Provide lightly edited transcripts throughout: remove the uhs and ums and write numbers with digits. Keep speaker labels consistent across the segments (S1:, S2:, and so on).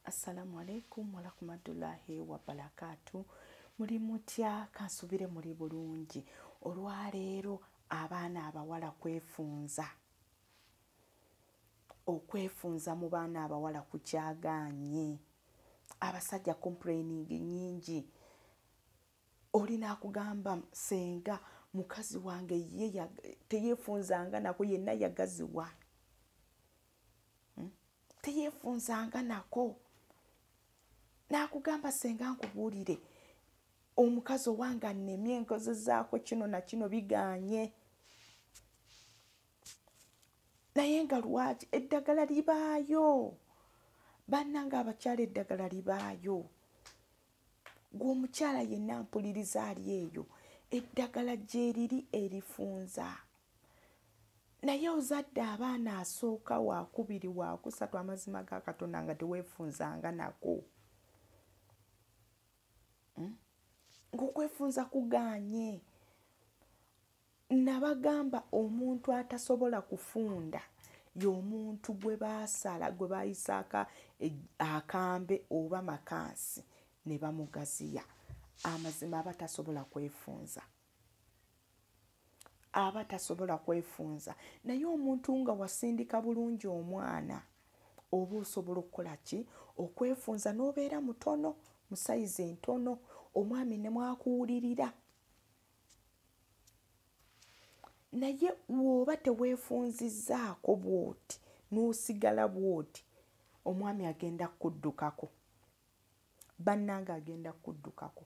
S1: Assalamu alaikum wa rahmatullahi wa barakatuh. Muli mutya kansubire muli bulungi. Olwaleero abaana abawala kwefunza. Okwefunza mu baana abawala kukyagaanye. Abasajja complaining nyingi. Olina akugamba senga mukazi wange ye teyefunzanga nako yenna yagaziwa. Teyefunzanga nako. Nakugamba senga nkubuulire omukazi owange annemye enkozezaako kino na kino biganye. Naye nga lwaki eddagala libaayo. Bannanga abakyala eddagala libaayo. Gwe omukyala yenna mpuliriza ali eyo eddagala gye liri erifunza. Naye ozadde abaana asooka wakubiri wakusatu amazima ga Katonda nga teweefunzanga nako. Ng'okwefunza kugaanye. Nabagamba omuntu atasobola kufunda y'omuntu gwe baasala gwe bayisaaka akambe oba makansi ne bamugaziya. Amazima aba tasobola kwefunza. Aba tasobola kwefunza. Naye omuntu nga wasindika bulungi omwana oba osobola okukola ki? Okwefunza n'obeera mutono, mu sayizi entono, omwami ne mwakuwulirira. Naye bw'oba teweefunzizzaako bw'oti n'osigala bw'oti, omwami agenda kuddukako. Bannanga agenda kuddukako.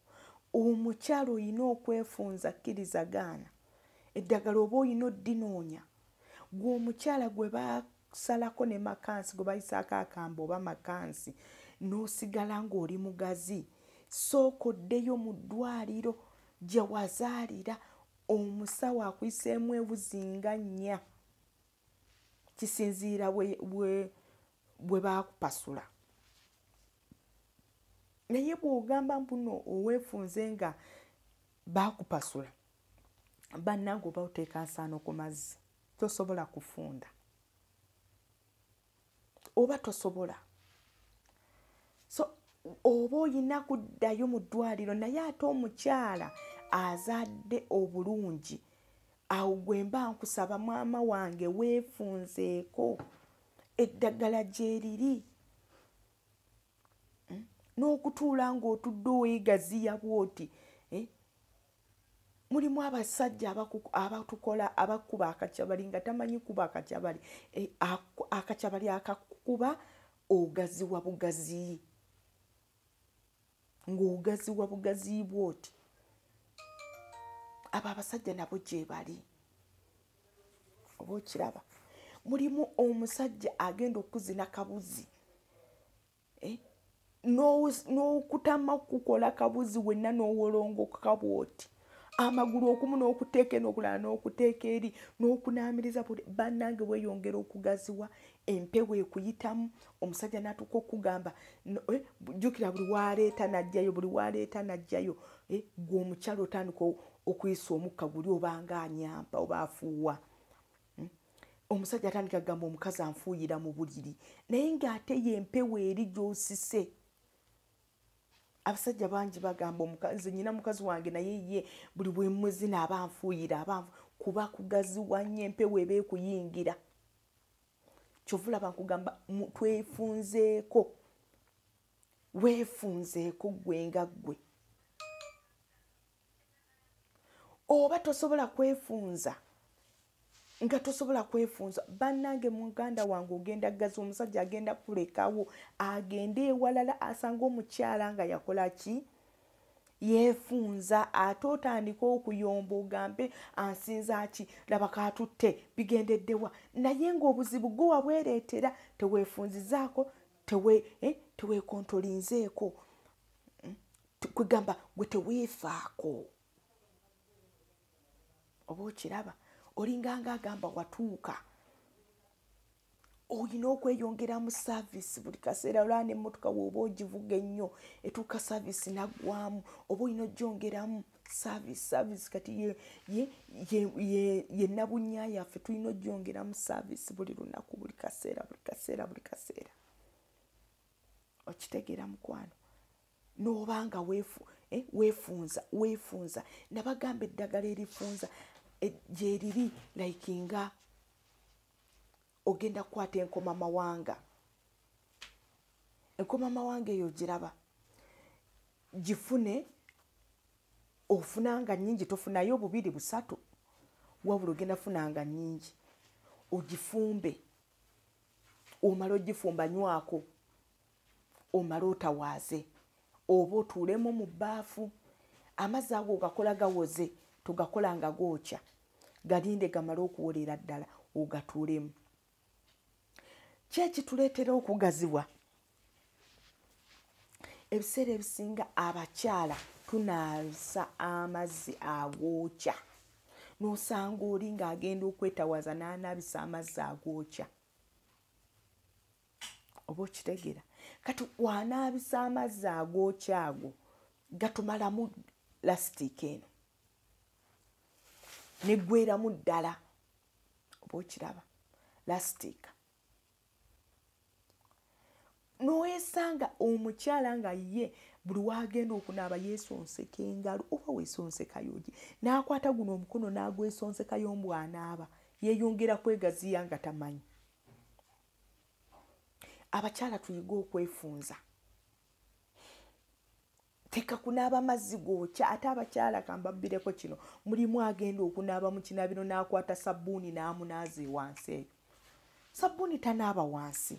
S1: Omukyala oyina okwefunza kkirizagaana. Eddagala oba oyina oddinoonya. Gwe omukyala gwe basalako ne makansi gwe bayisaako akambe oba makansi n'osigala ng'oli mugazi. Sooka oddeyo mu ddwaliro gye wazaalira omusawo akuyiseemu ewuzi nga 4. Kisinziira bwe baakupasula. Naye bw'ogamba mbuno oweefunze nga baakupasula, bannange oba oteeka nsaano ku mazzi. Tosobola kufunda. Oba tosobola. So oba oyina kuddayo mu ddwaliro naye ate omukyala azadde obulungi. Awo gwe mba nkusaba maama wange weefunzeeko. Eddagala gye liri. N'okutuula ng'otudde oweegaziya bw'oti. Mulimu abasajja abatukola abakuba akacyabali nga tamanyi kuba akacyabali. Akacyabali akakuba ogaziwa bugazi. Ng'ogaziwa bugazi bw'oti. Abo abasajja nabo gye bali. Oba okiraba. Mulimu omusajja agenda okuzina kabuzi. N'okutama kukola kabuzi wenna n'owolongoka bw'oti. Amagulu okumu n'okuteeka n'okulala n'okuteeka eri n'okunaamiriza bw'oti. Bannange weeyongera okugaziwa empewo ekuyitamu. Omusajja n'atuuka okugamba jjukira buli waleeta n'ajjayo buli waleeta n'ajjayo. Gwe omukyala otandika okuyisa omukka guli obanga anyampa oba afuuwa. Omusajja atandika kugamba omukazi anfuuyira mu buliri naye ng'ate y'empewo eri gy'osise. Abasajja bangi bagamba omukazi nnyina mukazi wange naye ye buli bwe muzina aba anfuuyira kuba kugaziwa nnyo empewo eba ekuyingira. Kyova olaba nkugamba twefunzeeko. Weefunzeeko gwe nga ggwe. Oba tosobola kwefunza nga tosobola kwefunza bannange muganda wange ogenda gazi omusajja agenda kulekawo agende ewalala asanga omukyala nga yakola ki? Yeefunza ate otandika okuyomba ogambe ansinza ki? Laba kaatutte bigendeddewa. Naye ng'obuzibu gwe wabwereetera teweefunzizaako teweekontolinzeeko. Kwegamba gwe teweefaako. Oba okiraba. Olinganga agamba watuuka. Oyina okweyongera mu saavisi buli kaseera olwa n'emmotoka w'oba ogivuga ennyo etuuka saavisi naggwamu oba oyina ogyongeramu saavisi kati ye nabunnya yaffe tulina ogyongeramu saavisi buli lunaku buli kaseera. okitegeera mukwano n'obanga weefunza nabagamba eddagala erifunza gyeriri like nga ogenda kukwata enkoma mawanga eyo giraba gifune ofunanga nnyingi tofunayo bubiri busatu wabula ogenda funanga nnyingi ogifumbe omala ogifumba nywako omala otawaaze oba otuulemu mu bbaafu amazzi ago ogakola gawoze togakola nga gookya galinde gamale okuwolera ddala ogatuulemu kyekituleetera okugaziwa ebiseera ebisinga abakyala tunaasa amazzi agookya n'osanga oli ng'agenda okwetawaza n'anaabisa amazzi agookya oba okitegeera kati wanaabisa amazzi agookya ago gatumalamu lasitiika eno neggweramu ddala oba okiraba lasitiika n'oyesanga omukyala nga ye buli wagenda okunaaba yeesonseka engalo oba weesonsekayogi n'akwata guno omukono n'agwesonsekayo mbw'anaaba yeeyongera kwegaziya nga tamanyi. Abakyala tuyiga okwefunza teka kunaaba mazzi gookya ate abakyala kambabbireko kino mulimu agenda okunaaba mu kinabiro n'akwata sabbuuni n'amunaaze wansi eyo sabbuuni tanaaba wansi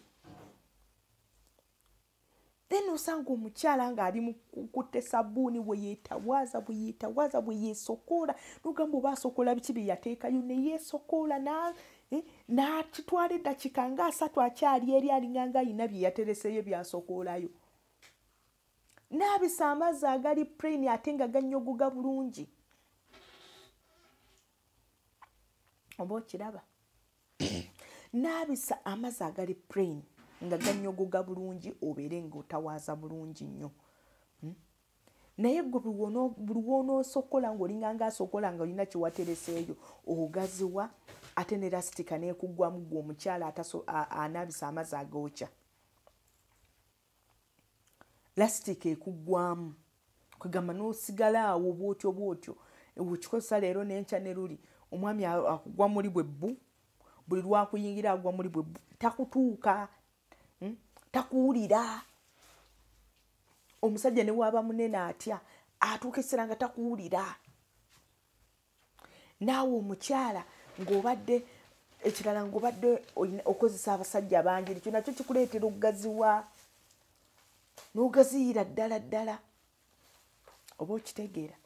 S1: then osanga omukyala ng'ali mu kutte sabbuuni bwe yeesokoola n'ogamba oba asokoola biki bye yateekayo ne yeesokoola n'akitwala eddakiika nga 3 akyali eri alinganga ayina bye yatereseyo byasokoolayo n'abisa amazzi agali plain ate nga gannyogoga bulungi oba okiraba n'abisa amazzi agali plain nga gannyogoga bulungi obeere ng'otawaaza bulungi nnyo naye gwe buli w'onoosokola ng'olinganga asokola nga olina kiwatereseeyo ogaziwa ate ne lastika n'ekuggwamu gwe omukyala anaabisa amazzi agookya lastika ekuggwamu kwegamba n'osigala awo bwotyo wekikozesa leero n'enkya ne luli omwami akugwa muli bwe bbu buli lwakuyingira agwa muli bwe bbu takutuuka takuwulira omusajja ne waaba munene atya atuuka essera nga takuwulira naawe omukyala ng'obadde ekirala ng'obadde okozesa abasajja bangi ekyo nakyo kikuleetera okugaziwa n'ogaziyira ddala oba okitegeera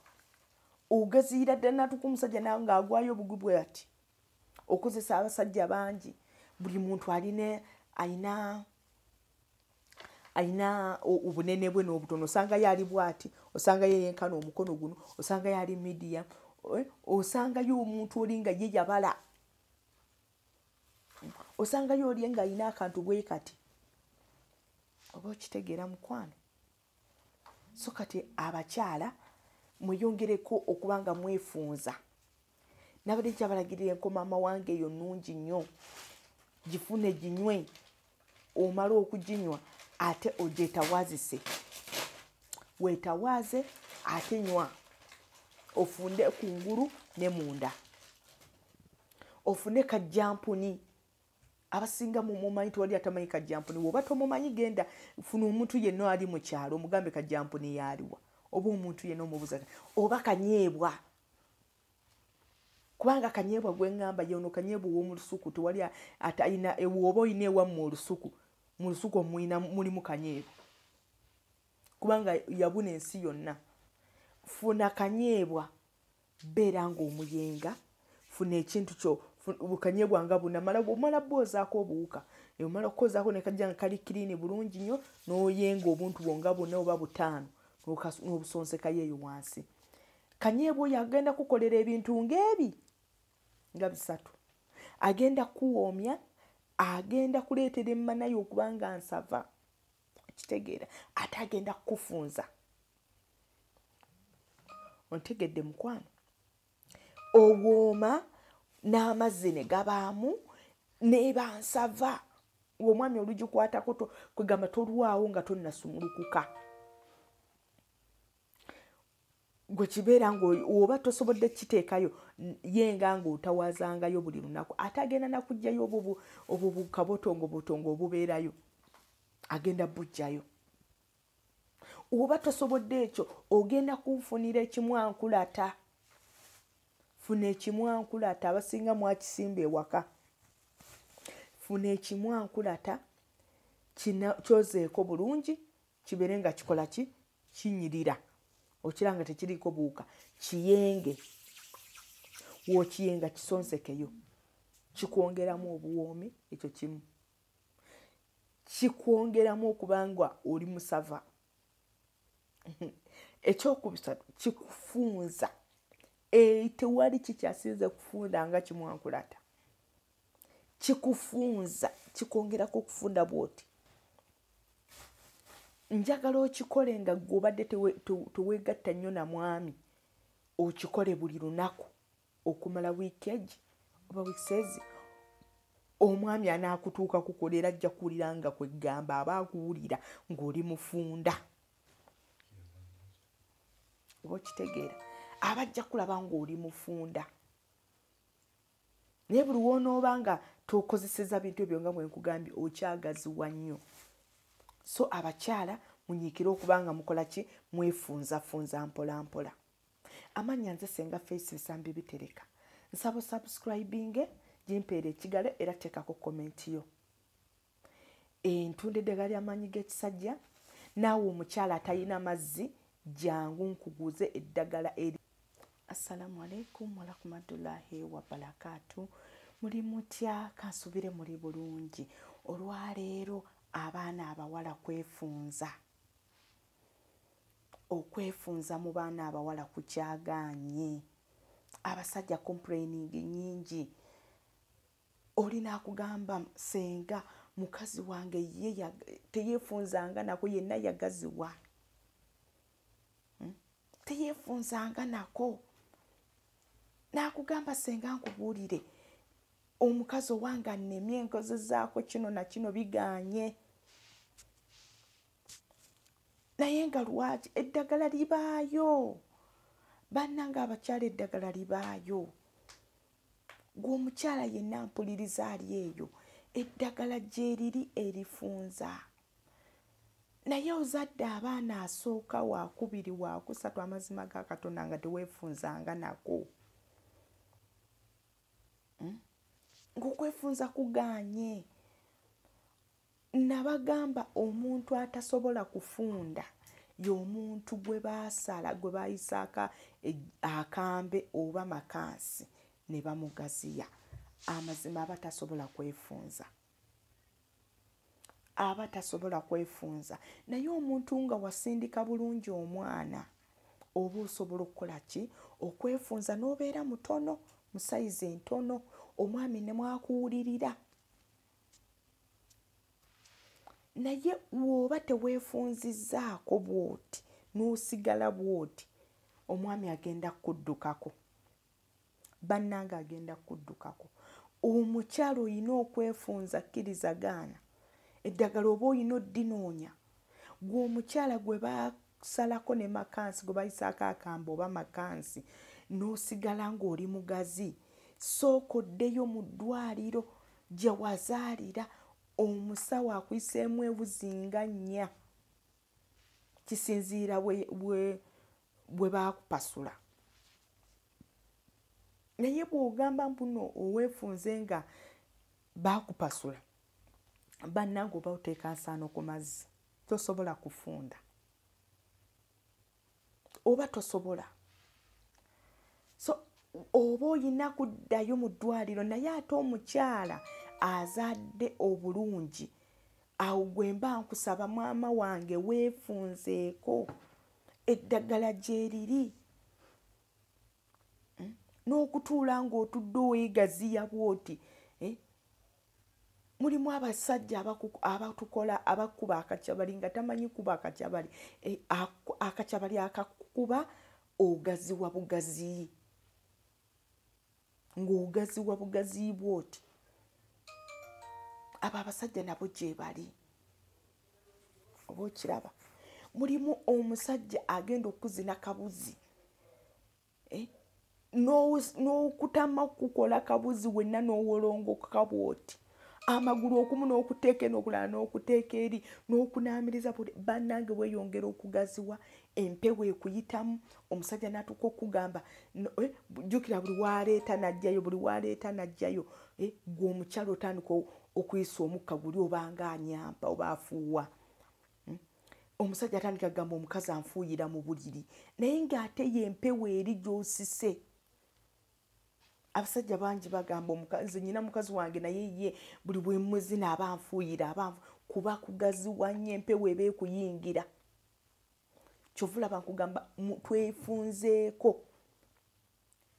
S1: ogaziyira ddala natuuka omusajja nawe ng'agwayo obugwi bwe ati okozesa abasajja bangi buli muntu alina obunene bwe n'obutono osanga yali bwati osanga yeyenkana omukono guno osanga yali medium osangayo omuntu oli nga ye yabala osangayo oli nga alina akantu bwe kati oba okitegeera mukwano so kati abakyala mweyongereko okuba nga mwefunza nabadde kyabalagirira enkoma amawanga eyo nnungi nnyo gifune ginywe omala okuginywa ate ogyetawaazise weetawaaze ate nywa ofunde kungulu ne munda ofune kajjampuni abasinga mumanyi tewali atamanyi kajjampuni woba tomumanyi genda funa omuntu yenna ali mu kyalo omugambe kajjampuni yaaliwa oba omuntu yenna omubuuza oba kanyeebwa kubanga kanyeebwa gweŋŋamba yono kanyeebwa w'omu lusuku tewali atayina ewoba oyina ewammwe olusuku mu lusuku mulimu kanyeebwa kubanga yabuna ensi yonna funa kanyeebwa beera ng'omuyenga funa ekintu kyo bukanyeebwa nga omala bwozaako obuwuka omala okukozaako ne kajja nga kali kiriini bulungi nnyo n'oyenga obuntu bwonga bwonna oba 5 n'obusonsekayo eyo wansi kanyeebwa oyo agenda kukolera ebintu ng'ebi nga 3 agenda kuwoomya agenda kuleetera emmanayo okuba nga nsava okitegeera ate agenda kukufunza ontegedde mukwano owooma n'amazzi ne gabaamu n'eba nsava omwami olugikwatako kwegamba tolwawo nga tonnasumulukuka. Gwe kibeera ng'oba tosobodde kiteekayo yenga ng'otawazangayo buli lunaku ate agenda nakugjayo obwo bukabotongo obubeerayo agenda bujjayo. Oba tosobodde ekyo ogenda kunfunira ekimwankulata. Funa ekimwankulata, abasinga mwakisimba ewaka. Funa ekimwankulata kyozeeko bulungi kibeere nga kikola ki kinyirira. Okiranga tekiriko buuka kiyenge. Wookiyenga kisonsekeyo. Kikwongeramu obuwoomi ekyo kimu. Kikwongeramu okubanga oli musava. Ekyokubisatu kikufunza. Tewali kikyasinze kufunda nga kimwankulata. Kikufunza kikwongerako okufunda bwoti. Njagala okikole nga gobadde teweegatta nnyo na mwami. Okikole buli lunaku okumala wiikeegi oba wiiksezi. Omwami anaakutuuka kukolera ajja kuwulira nga kwegamba aba akuwulira ng'oli mufunda. Oba okitegeera aba ajja kulaba ng'oli mufunda. Naye buli w'onooba nga tokozeseza bintu ebyo nga bwe nkugambye okyagaziwa nnyo. So abakyala munyiikire okuba nga mukola ki mwefunzafunza mpola mpola. Amannya nze Senga Face Bisambi Bitereka. Nsaba subscribing jimpeere ekigalo era teekako comment yo. Ntunda eddagala ly'amaanyi g'ekisajja. Naawe omukyala atalina mazzi jangu nkuguze eddagala eri. Assalamu alaikum warahmatullahi wabarakatuh. Muli mutya? Kansubire muli bulungi. Olwaleero abaana abawala kwefunza. Okwefunza mu baana abawala kukyagaanye. Abasajja complaining nyingi. Olina akugamba Senga mukazi wange ye teyeefunzanga nako yenna yagaziwa. Teyeefunzanga nako. Naakugamba Senga nkubuulire omukazi owange annemye nkozezaako kino na kino bigaanye. Naye nga lwaki eddagala libaayo. Bannange abakyala eddagala libaayo. Gwe omukyala yenna mpuliriza ali eyo eddagala gye liri erifunza. Naye ozadde abaana asooka wakubiri wakusatu amazima ga Katonda nga teweefunzanga nako. Ng'okwefunza kugaanye. Nabagamba omuntu atasobola kufunda y'omuntu gwe baasala gwe bayisaaka akambe oba makansi ne bamugaziya. Amazima aba tasobola kwefunza. Aba tasobola kwefunza. Naye omuntu nga wasindika bulungi omwana oba osobola okukola ki? Okwefunza n'obeera mutono mu sayizi entono omwami ne mwakuwulirira. Naye woba teweefunzizzaako bwoti n'osigala bwoti omwami agenda kuddukako. Bannange agenda kuddukako. Omukyalo oyina okwefunza kkirizagaana. Eddagala oba oyina oddinoonya. Gwe omukyala gwe basalako ne makansi gwe bayisaako akambe oba makansi n'osigala ng'oli mugazi. Sooka oddeyo mu ddwaliro gye wazaalira omusawo akuyiseemu ebuzinga 4. Kisinziira bwe baakupasula. Naye bw'ogamba mbuno oweefunze nga baakupasula. Bannange oba oteeka nsaano ku mazzi. Tosobola kufunda. Oba tosobola. So oba oyina kuddayo mu ddwaliro naye ate omukyala azadde obulungi. Awo gwe mba nkusaba maama wange weefunzeeko eddagala gye liri. N'okutuula ng'otudde oweegaziya bwoti. Mulimu abasajja abatukola abakuba akacyabali nga tamanyi kuba akacyabali. Akacyabali akakuba ogaziwa bugazi. Ng'ogaziwa bugazi bwoti. abo abasajja nabo gye bali. Oba okiraba mulimu omusajja agenda okuzina kabuzi n'okutama kukola kabuzi wenna n'owolongoka bw'oti amagulu okumu n'okuteeka n'okulala n'okuteeka eri n'okunaamiriza bannange weeyongera okugaziwa empewo ekuyitamu omusajja n'atuuka okugamba jjukira buli waleeta najjayo gwe omukyala otandika okuyisa omukka guli obanga anyampa oba afuuwa. Omusajja atandika gamba omukazi anfuuyira mu buliri naye ng'ate y'empewo eri gy'osise. Abasajja bangi bagamba omukazi nnyina mukazi wange naye ye buli bwe muzina aba anfuuyira kuba kugaziwa nnyo empewo eba ekuyingira. Kyova olaba nkugamba twefunzeeko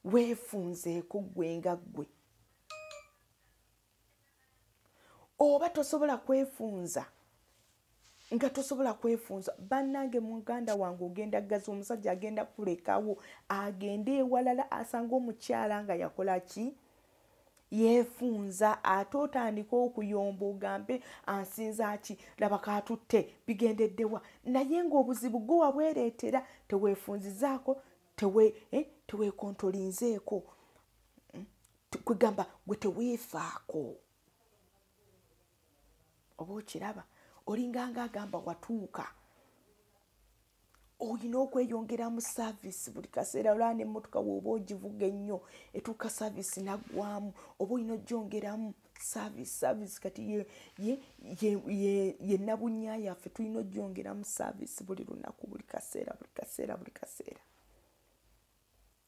S1: weefunzeeko gwe nga ggwe. Oba tosobola kwefunza nga tosobola kwefunza bannange muganda wange ogenda gazi omusajja agenda kulekawo agende ewalala asanga omukyala nga yakola ki yeefunza ate otandika okuyomba ogambe ansinza ki laba katutte bigendeddewa naye ng'obuzibu gwe wabwereetera teweefunzizaako teweekontolinzeeko kwegamba gwe teweefaako. Oba okiraba olinganga agamba watuuka olina okweyongera mu saavisi buli kaseera olaba n'emmotoka w'oba ogivuga ennyo etuuka saavisi naggwamu oba olina ogyongeramu saavisi kati ye nabunnya yaffe tulina ogyongeramu saavisi buli lunaku buli kaseera.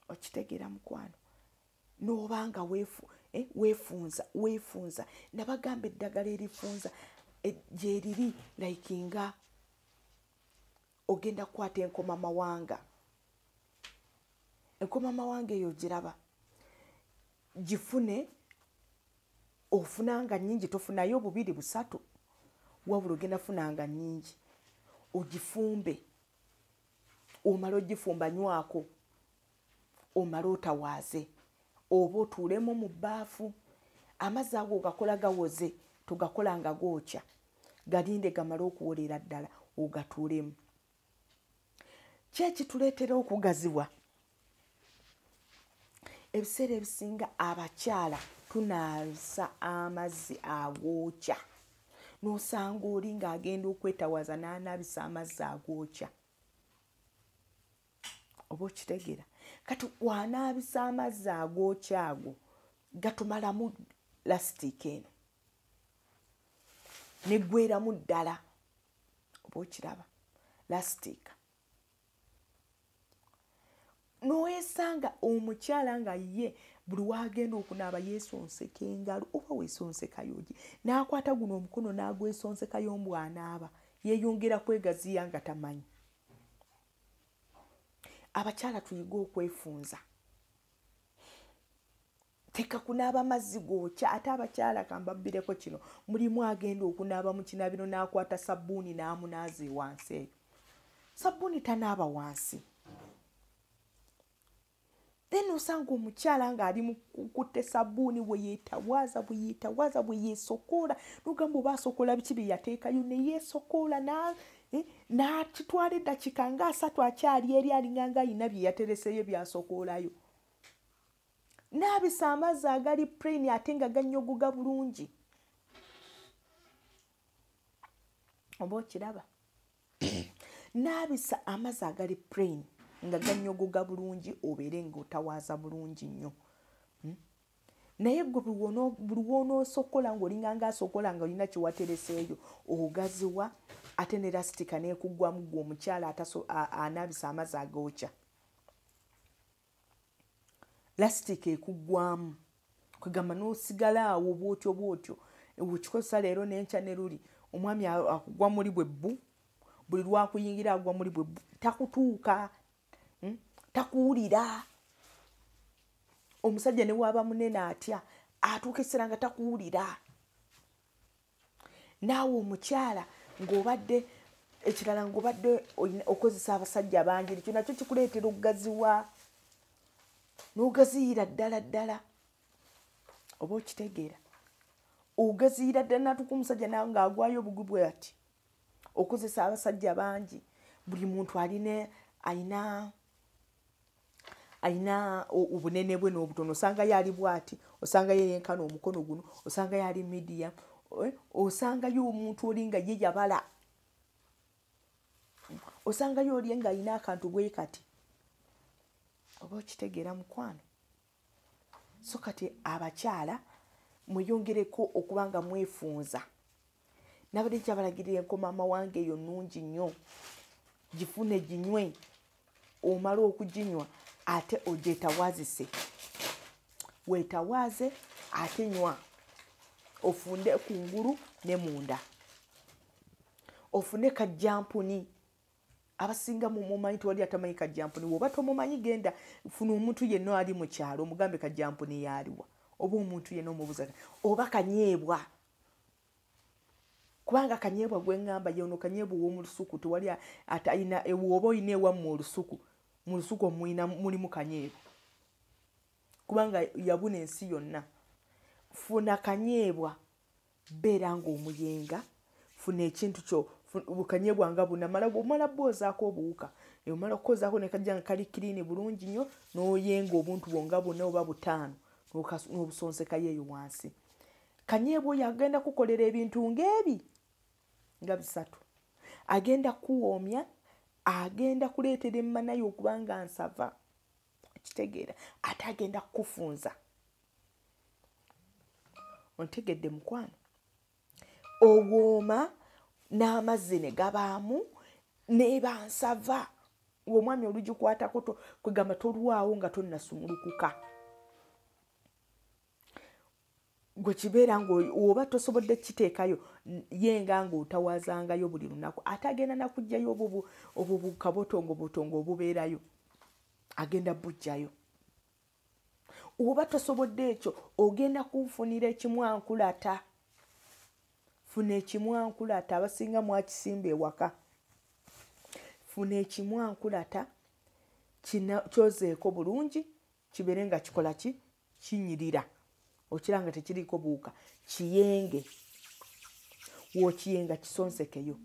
S1: Okitegeera mukwano n'obanga weefunza nabagamba eddagala erifunza gye liri like nga ogenda kukwata enkomamawanga eyo giraba gifune ofunanga nnyingi tofunayo bubiri busatu wabula ogenda funanga nnyingi ogifumbe omala ogifumba nywako omala otawaaze oba otuulemu mu bbaafu amazzi ago ogakola gawoze togakola nga gookya galinde gamale okuwolera ddala ogatuulemu. Kyekituleetera okugaziwa ebiseera ebisinga abakyala tunaasa amazzi agookya n'osanga oli ng'agenda okwetawaza n'anaabisa amazzi agookya. Oba okitegeera kati wanaabisa amazzi agookya ago gatumalamu lasitiika eno neggweramu ddala. Oba okiraba lasitiika n'oyesanga omukyala nga ye buli wagenda okunaaba yeesonseka engalo oba weesonsekayogi n'akwata guno omukono n'agwesonsekayo mbw'anaaba yeeyongera kwegaziya nga tamanyi. Abakyala tuyige okwefunza teka kunaaba mazzi gookya ate abakyala kambabbireko kino mulimu agenda okunaaba mu kinaabiro n'akwata sabbuuni n'amunaaza wansi eyo sabbuuni tanaaba wansi then osanga omukyala ng'ali mu kutte sabbuuni bwe yeesokoola n'ogamba oba asokoola biki bye yateekayo ne yeesokoola n'akitwala eddakiika nga 3 akyali eri alinganga ayina bye yatereseyo byasokoolayo n'abisa amazzi agali plain ate nga gannyogoga bulungi. Oba okiraba n'abisa amazzi agali plain nga gannyogoga bulungi obeere ng'otawaaza bulungi nnyo. Naye gwe buli w'onoosokola ng'olinganga asokola nga olina kye watereseeyo ogaziwa ate ne lasitiika n'ekuggwamu gwe omukyala anaabisa amazzi agookya. Lasitiika ekuggwamu kwegamba n'osigala awo bw'otyo wekikozesa leero n'enkya ne luli omwami akugwa muli bwe bbu buli lwakuyingira agwa muli bwe bbu takutuuka takuwulira. Omusajja ne waaba munene atya atuuka essera nga takuwulira. Naawe omukyala ng'obadde ekirala ng'obadde okozesa abasajja bangi ekyo nakyo kikuleetera okugaziwa n'ogaziyira ddala. Oba okitegeera ogaziira ddala natuka omusajja nawe ng'agwayo obugubwe ati okozesa abasajja bangi buli muntu alina obunene bwe n'obutono osanga yali bwati osanga yeyenkana omukono guno osanga yali medium osangayo omuntu oli nga ye yabala osangayo oli nga alina akantu bwe kati oba okitegeera mukwano. So kati abakyala mweyongereko okuba nga mwefunza. Nabadde kyabalagirira enkomama wange eyo nnungi nnyo gifune ginywe omala okuginywa ate ogyetawaazise weetawaaze ate nywa ofunde kungulu ne munda ofune kajjampuni abasinga mumanyi tewali atamanyi kajjampuni woba tomumanyi genda funa omuntu yenna ali mu kyalo omugambe kajjampuni yaaliwa oba omuntu yenna omubuuza oba kanyeebwa kubanga kanyeebwa gwe ngamba yono kanyeebwa w'omu lusuku tewali atalina ewoba oyina ewammwe olusuku mu lusuku mulimu kanyeebwa kubanga yabuna ensi yonna. Funa kanyeebwa beera ng'omuyenga funa ekintu kyo bukanyeebwa nga omala bwozaako obuwuka omala okukozaako ne kajja nga kali kiriini bulungi nnyo n'oyenga obuntu bwonga bwonna oba butaano n'obusonsekayo eyo wansi. Kanyeebwa oyo agenda kukolera ebintu ng'ebi nga bisatu. Agenda kuwoomya, agenda kuleetera emmanayo okuba nga nsava kitegeera ate agenda kukufunza. Ontegedde mukwano owooma n'amazzi ne gabaamu n'eba nsava omwami olugikwatako kwegamba tolwawo nga tonnasumulukuka gwe kibeera ng'oba tosobodde kiteekayo yenga ng'otawaazangayo buli lunaku ate agenda nakugjayo obwo bukabotongobotongo obubeerayo agenda bujjayo. Oba tosobodde ekyo ogenda kunfunira ekimwankulata. Funa ekimwankulata abasinga mwakisimba ewaka. Funa ekimwankulata kyozeeko bulungi kibeere nga kikola ki kinyirira okiranga tekiriiko buwuka kiyenge wookiyenga kisonsekeyo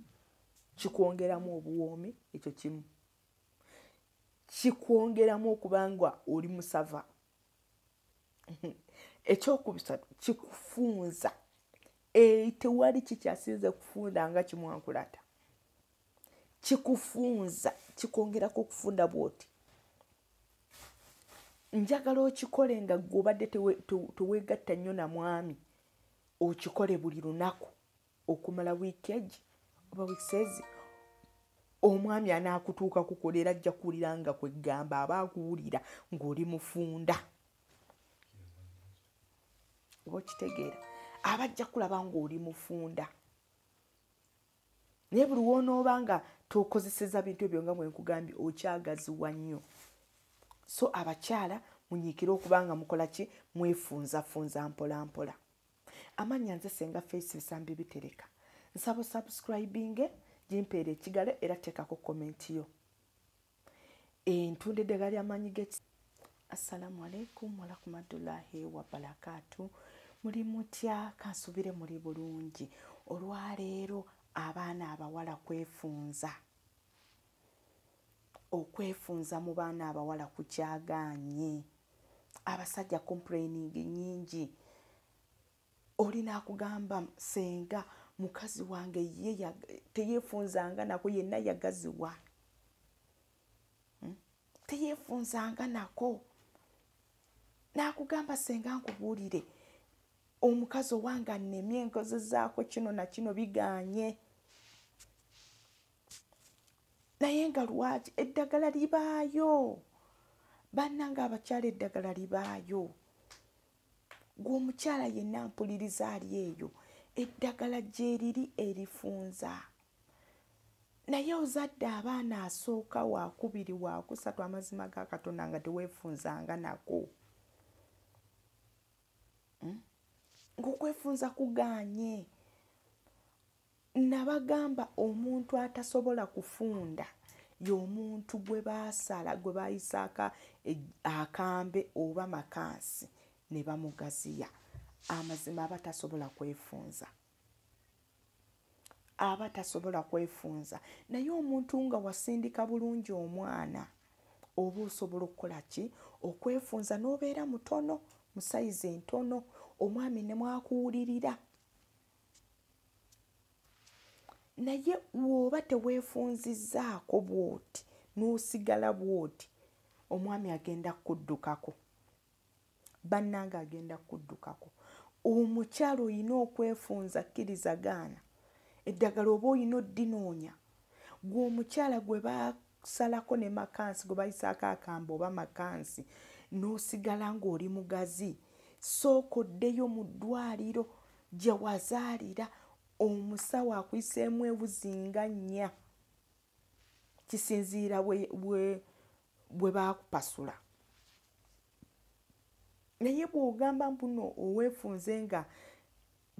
S1: kikwongeramu obuwoomi ekyo kimu kikwongeramu okubanga oli musava. Ekyokubisatu kikufunza tewali kikyasinze kufunda nga kimwankulata kikufunza kikwongerako okufunda bwoti. Njagala okikole nga gw'obadde teweegatta nnyo na mwami okikole buli lunaku okumala wiiki egi oba wiikisezi omwami anaakutuuka kukolera ajja kuwulira nga kwegamba aba akuwulira ng'oli mufunda oba okitegeera aba ajja kulaba ng'oli mufunda naye buli woonooba nga tokozeseza bintu ebyo nga bwe nkugambye okyagaziwa nnyo. So abakyala munyiikire okuba nga mukola ki mwefunzafunza mpola mpola. Amannya nze Senga Face Bisambi Bitereka. Nsaba subscribing jimpeere ekigalo era teekako komenti yo. Ntunda eddagala ly'amaanyi g'ekisi. Assalamu alaikum wa rahmatullahi wa barakatuh. Muli mutya? Kansubire muli bulungi. Olwaleero abaana abawala kwefunza. Okwefunza mu baana abawala kukyagaanye. Abasajja complaining nnyingi. Olina akugamba Senga mukazi wange ye teyeefunzanga nako yenna yagaziwa. Teyeefunzanga nako. Naakugamba Senga nkubuulire omukazi owange annemye enkozezaako kino na kino bigaanye. Naye nga lwaki eddagala libaayo. Bannange abakyala eddagala libaayo. Gwe omukyala yenna mpuliriza ali eyo eddagala gyeriri erifunza. Naye ozadde abaana asooka wakubiri wakusatu amazima ga Katonda nga teweefunzanga nako. Ng'okwefunza kugaanye. Nabagamba omuntu atasobola kufunda y'omuntu gwe baasala gwe bayisaaka akambe oba makansi ne bamugaziya amazima aba tasobola kwefunza naye omuntu nga wasindika bulungi omwana oba osobola okukola ki okwefunza n'obeera mutono mu sayizi entono omwami ne mwakuwulirira naye woba teweefunzizaako bwoti n'osigala bwoti omwami agenda kuddukako bannanga agenda kuddukako omukyalo oyina okwefunza kkirizagaana eddagala oba oyina oddinoonya gwe omukyala gwe basalako ne makansi gwe bayisaako akambo oba makansi n'osigala ng'oli mugazi sooka oddeyo mu ddwaliro gye wazaalira omusawo akuyiseemu ewuzi nga 4 kisinziira bwe baakupasula naye bw'ogamba mbuno oweefunze nga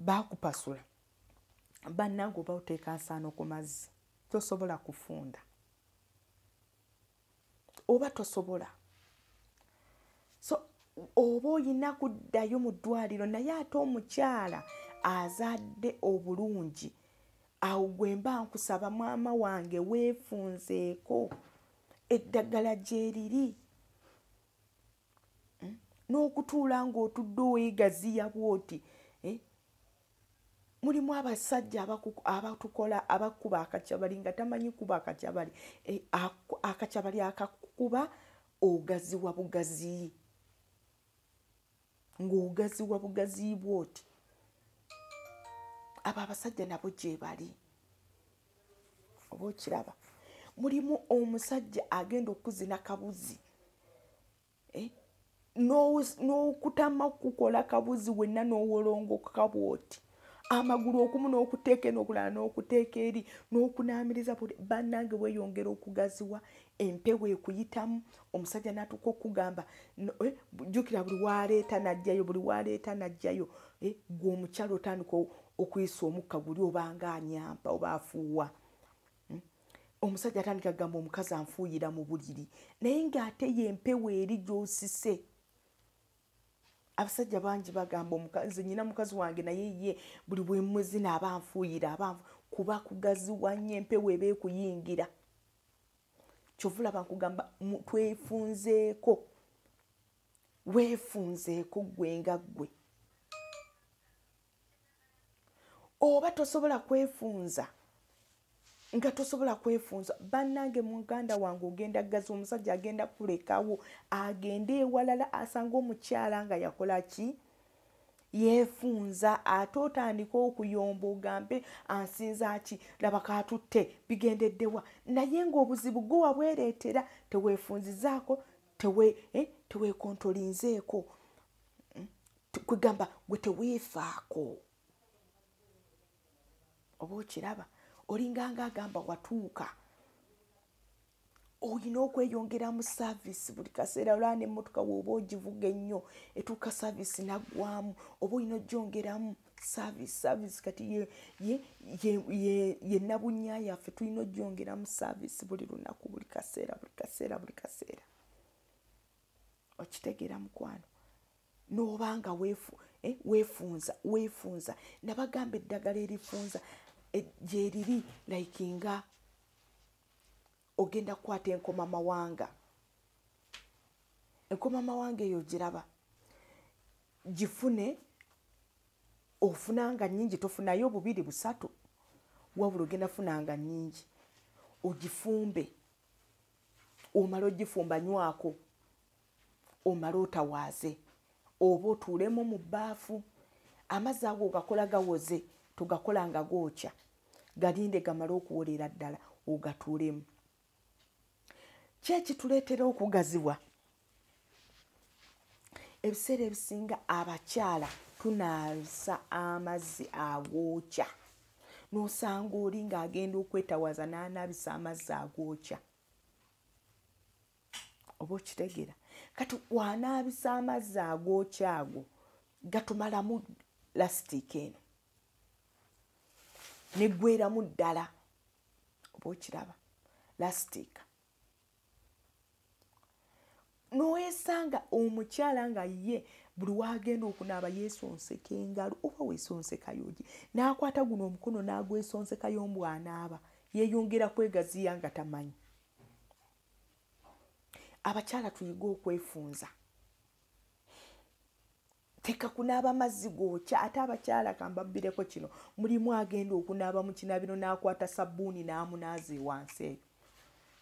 S1: baakupasula bannange oba oteeka nsaano ku mazzi tosobola kufunda oba tosobola so oba oyina kuddayo mu ddwaliro naye ate omukyala azadde obulungi awo gwe mba nkusaba maama wange weefunzeeko eddagala gye liri n'okutuula ng'otudde oweegaziya bwoti mulimu abasajja abatukola abakuba akacyabali nga tamanyi kuba akacyabali akacyabali akakuba ogaziwa bugazi ng'ogaziwa bugazi bwoti abo abasajja nabo gye bali oba okiraba mulimu omusajja agenda okuzina kabuzi n'okutama kukola kabuzi wenna n'owolongoka bwoti amagulu okumu n'okuteeka n'okulala n'okuteeka eri n'okunaamiriza bannange weeyongera okugaziwa empewo ekuyitamu omusajja n'atuuka okugamba jjukira buli waleeta najjayo gwe omukyala otandika okuyisa omukka guli obanga anyampa oba afuuwa omusajja atandika kugamba omukazi anfuuyira mu buliri naye ng'ate y'empewo eri gy'osise abasajja bangi bagamba omukazi nyina mukazi wange naye ye buli bwe muzina aba anfuuyira kuba kugaziwa nnyo empewo eba ekuyingira kyovula bankugamba twefunzeeko weefunzeeko gwe nga ggwe oba tosobola kwefunza nga tosobola kwefunza bannange muganda wange ogenda gazi omusajja agenda kulekawo agende ewalala asanga omukyala nga yakola ki yeefunza ate otandika okuyomba ogambe ansinza ki laba katutte bigendeddewa naye ng'obuzibu gwe wabwereetera teweefunzizaako teweekontolinzeeko kwegamba gwe teweefaako oba okiraba olinganga agamba watuuka olina okweyongera mu saavisi buli kaseera olwa n'emmotoka w'oba ogivuga ennyo etuuka saavisi naggwamu oba olina ogyongeramu saavisi kati ye nabunnya yaffe tulina ogyongeramu saavisi buli lunaku buli kaseera okitegeera mukwano n'obanga weefunza nabagamba eddagala erifunza gye liri like nga ogenda kukwata enkomamawanga eyo giraba gifune ofunanga nnyingi tofunayo 2 3 wabula ogenda funanga nnyingi ogifumbe omala ogifumba nywako omala otawaaze oba otuulemu mu bbaafu amazzi ago ogakola gawoze togakola nga gookya galinde gamale okuwolera ddala ogatuulemu kyekituleetera okugaziwa ebiseera ebisinga abakyala tunaasa amazzi agookya n'osanga oli ng'agenda okwetawaza n'anaabisa amazzi agookya oba okitegeera kati wanaabisa amazzi agookya ago gatumalamu lasitiika eno neggweramu ddala oba okiraba lasitiika n'owesanga omukyala nga ye buli wagenda okunaaba yeesonseka engalo oba weesonseka yogi n'akwata guno omukono n'agwesonsekayo mbu anaaba yeeyongera kwegaziya nga tamanyi. Abakyala tuyiga okwefunza. Teka kunaaba mazzi gookya. Ate abakyala kambabbireko kino, mulimu agenda okunaaba mu kinabiro n'akwata sabbuuni n'amunaaze wansi eyo.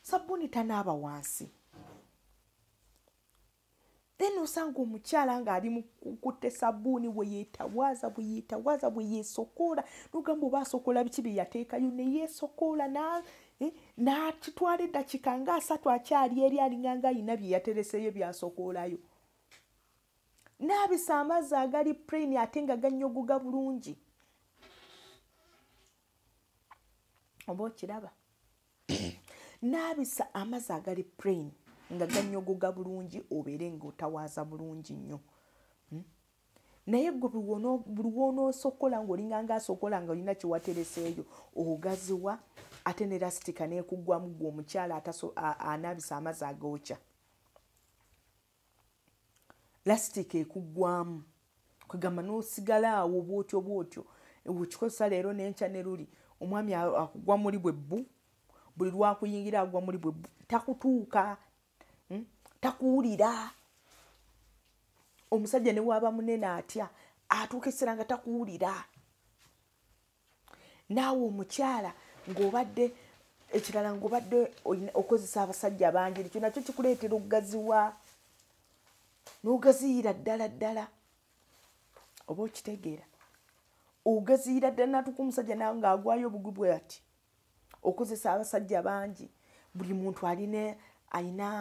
S1: Sabbuuni tanaaba wansi. Then osanga omukyala ng'ali mu kutte sabbuuni bwe yeetawaaza bwe yeesokoola n'ogamba oba asokoola biki bye yateekayo ne yeesokoola n'akitwala eddakiika nga 3 akyali eri alinganga alina bye yatereseeyo byasokoolayo. N'abisa amazzi agali plain ate nga gannyogoga bulungi. Oba okiraba? N'abisa amazzi agali plain nga gannyogoga bulungi obeere ng'otawaaza bulungi nnyo. Naye gwe buli w'onoosokola ng'olinganga asokola nga olina kye watereseeyo ogaziwa ate ne lastika n'ekuggwamu gwe omukyala anaabisa amazzi agookya. Lastika ekuggwamu kwegamba n'osigala awo bw'otyo wekikozesa leero n'enkya ne luli omwami akugwa muri bwe bbu buli lwakuyingira agwa muri bwe bbu takutuuka takuwulira. Omusajja ne waaba munene atya atuuka essera nga takuwulira. Naawe omukyala ng'obadde ekirala ng'obadde okozesa abasajja bangi ekyo nakyo kikuleetera okugaziwa n'ogaziyira ddala. Oba okitegeera? Ogaziyira ddala n'atuuka omusajja nawe ng'agwayo obugwi bwe ati. Okozesa abasajja bangi. Buli muntu alina